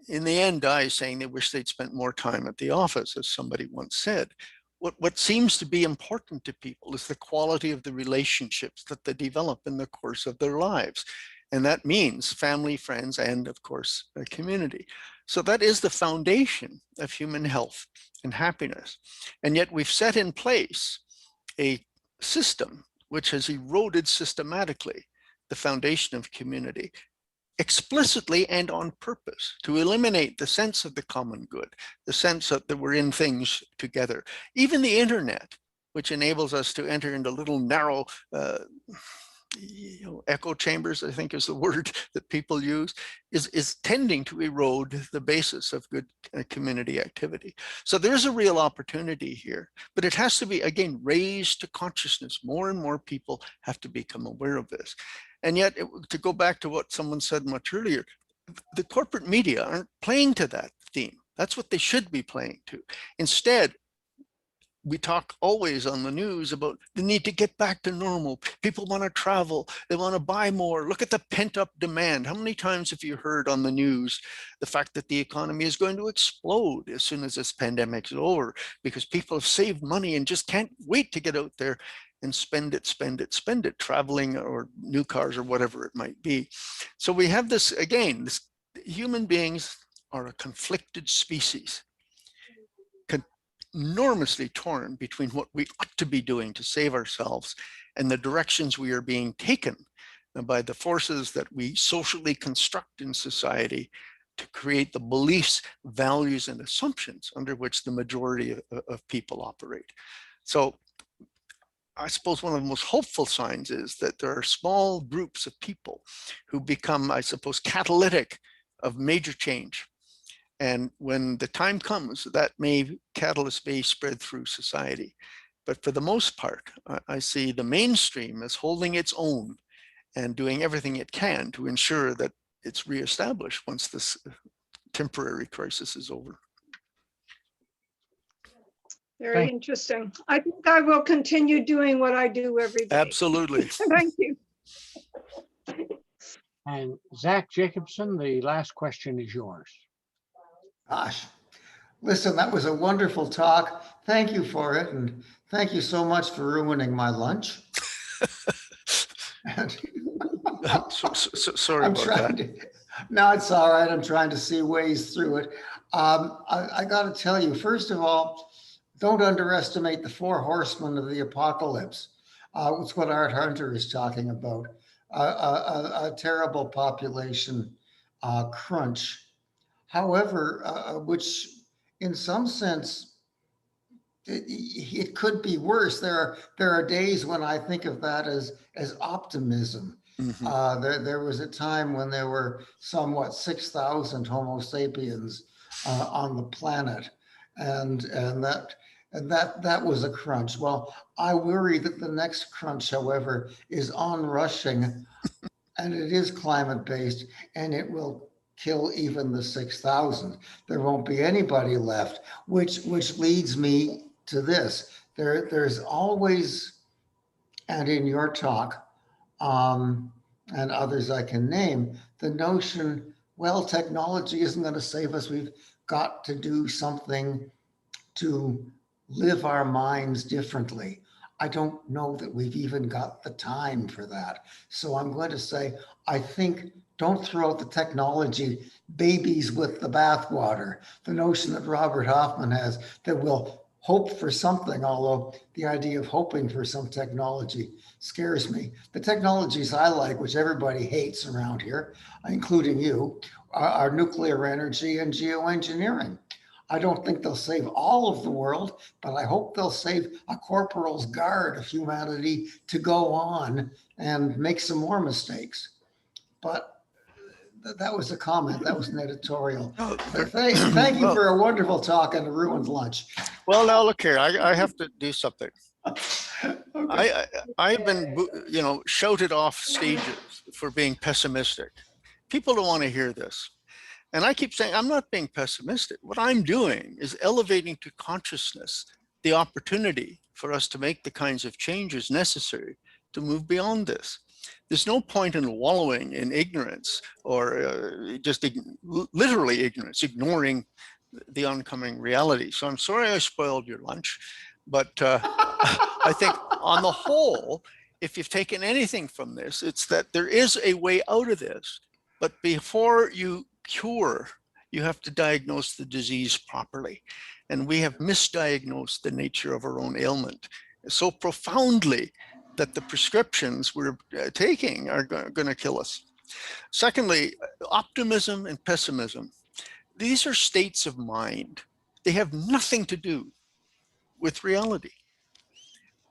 in the end, dies saying they wish they'd spent more time at the office, as somebody once said. What seems to be important to people is the quality of the relationships that they develop in the course of their lives. And that means family, friends, and of course, a community. So that is the foundation of human health and happiness. And yet we've set in place a system which has eroded systematically the foundation of community, explicitly and on purpose, to eliminate the sense of the common good, the sense that we're in things together. Even the internet, which enables us to enter into little narrow echo chambers, I think is the word that people use, is tending to erode the basis of good community activity. So there's a real opportunity here, but it has to be, again, raised to consciousness. More and more people have to become aware of this. And yet, to go back to what someone said much earlier, the corporate media aren't playing to that theme. That's what they should be playing to. Instead, we talk always on the news about the need to get back to normal. People want to travel. They want to buy more. Look at the pent-up demand. How many times have you heard on the news the fact that the economy is going to explode as soon as this pandemic is over because people have saved money and just can't wait to get out there and spend it, traveling or new cars or whatever it might be. So we have this, again, human beings are a conflicted species, enormously torn between what we ought to be doing to save ourselves and the directions we are being taken by the forces that we socially construct in society to create the beliefs, values, and assumptions under which the majority of people operate. So I suppose one of the most hopeful signs is that there are small groups of people who become, I suppose, catalytic of major change. And when the time comes, that catalyst may spread through society. But for the most part, I see the mainstream as holding its own and doing everything it can to ensure that it's reestablished once this temporary crisis is over. Very interesting. I think I will continue doing what I do every day. Absolutely. Thank you. And Zach Jacobson, the last question is yours. Gosh, listen, that was a wonderful talk. Thank you for it. And thank you so much for ruining my lunch. Sorry about that. No, it's all right. I'm trying to see ways through it. I got to tell you, first of all, don't underestimate the 4 horsemen of the apocalypse. It's what Art Hunter is talking about. A terrible population crunch. However, which in some sense, it could be worse. There are days when I think of that as optimism. Mm-hmm. There was a time when there were somewhat 6,000 Homo sapiens on the planet, and that was a crunch. Well, I worry that the next crunch, however, is onrushing, and it is climate-based, and it will kill even the 6,000. There won't be anybody left, which leads me to this. There's always, and in your talk, and others I can name, the notion, well, technology isn't going to save us. We've got to do something to live our minds differently. I don't know that we've even got the time for that. So I'm going to say, I think, don't throw out the technology babies with the bathwater. The notion that Robert Hoffman has that we'll hope for something, although the idea of hoping for some technology scares me. The technologies I like, which everybody hates around here, including you, are nuclear energy and geoengineering. I don't think they'll save all of the world, but I hope they'll save a corporal's guard of humanity to go on and make some more mistakes. But that was a comment. That was an editorial. Thank you for a wonderful talk and a ruined lunch. Well, now look here. I have to do something. Okay. I've been, shouted off stages for being pessimistic. People don't want to hear this. And I keep saying, I'm not being pessimistic. What I'm doing is elevating to consciousness the opportunity for us to make the kinds of changes necessary to move beyond this. There's no point in wallowing in ignorance or just literally ignorance, ignoring the oncoming reality. So I'm sorry I spoiled your lunch, but I think on the whole, if you've taken anything from this, it's that there is a way out of this, but before you cure, you have to diagnose the disease properly. And we have misdiagnosed the nature of our own ailment so profoundly that the prescriptions we're taking are going to kill us. Secondly, optimism and pessimism. These are states of mind. They have nothing to do with reality.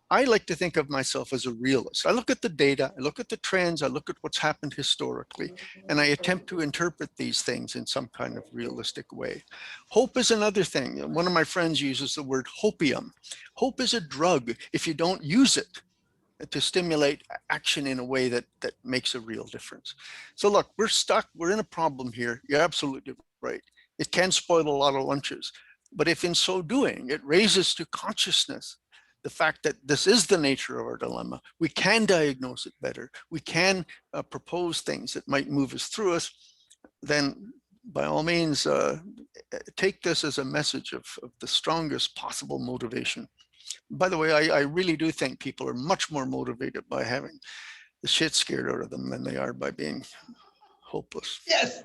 I like to think of myself as a realist. I look at the data, I look at the trends, I look at what's happened historically, and I attempt to interpret these things in some kind of realistic way. Hope is another thing. One of my friends uses the word hopium. Hope is a drug if you don't use it to stimulate action in a way that makes a real difference. So look, we're stuck, we're in a problem here. You're absolutely right. It can spoil a lot of lunches, but if in so doing, it raises to consciousness the fact that this is the nature of our dilemma, we can diagnose it better, we can propose things that might move us through us, then by all means, take this as a message of the strongest possible motivation. By the way, I really do think people are much more motivated by having the shit scared out of them than they are by being hopeless. Yes.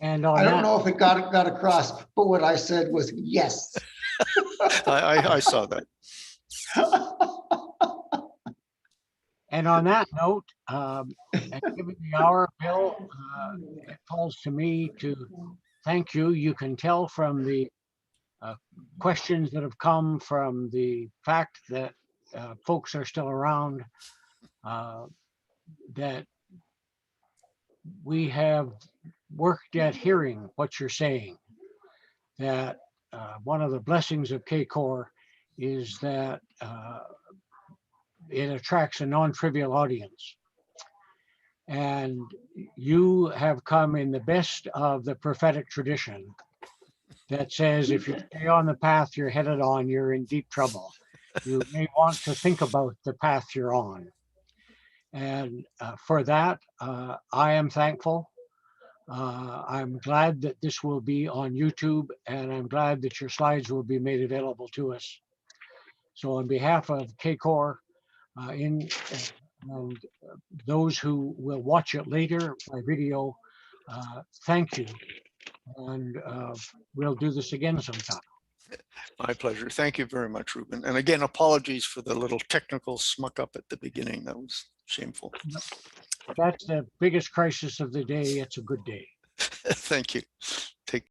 And on I don't that, know if it got across, but what I said was yes. I saw that. and on that note, and given the hour, Bill, it falls to me to thank you. You can tell from the questions that have come, from the fact that folks are still around, that we have worked at hearing what you're saying, that one of the blessings of KCOR is that it attracts a non-trivial audience. And you have come in the best of the prophetic tradition that says if you stay on the path you're headed on, you're in deep trouble. You may want to think about the path you're on. And for that, I am thankful. I'm glad that this will be on YouTube, and I'm glad that your slides will be made available to us. So on behalf of KCOR and those who will watch it later by video, thank you. And we'll do this again sometime. My pleasure. Thank you very much, Ruben. And again, apologies for the little technical smuck up at the beginning. That was shameful. That's the biggest crisis of the day. It's a good day. Thank you.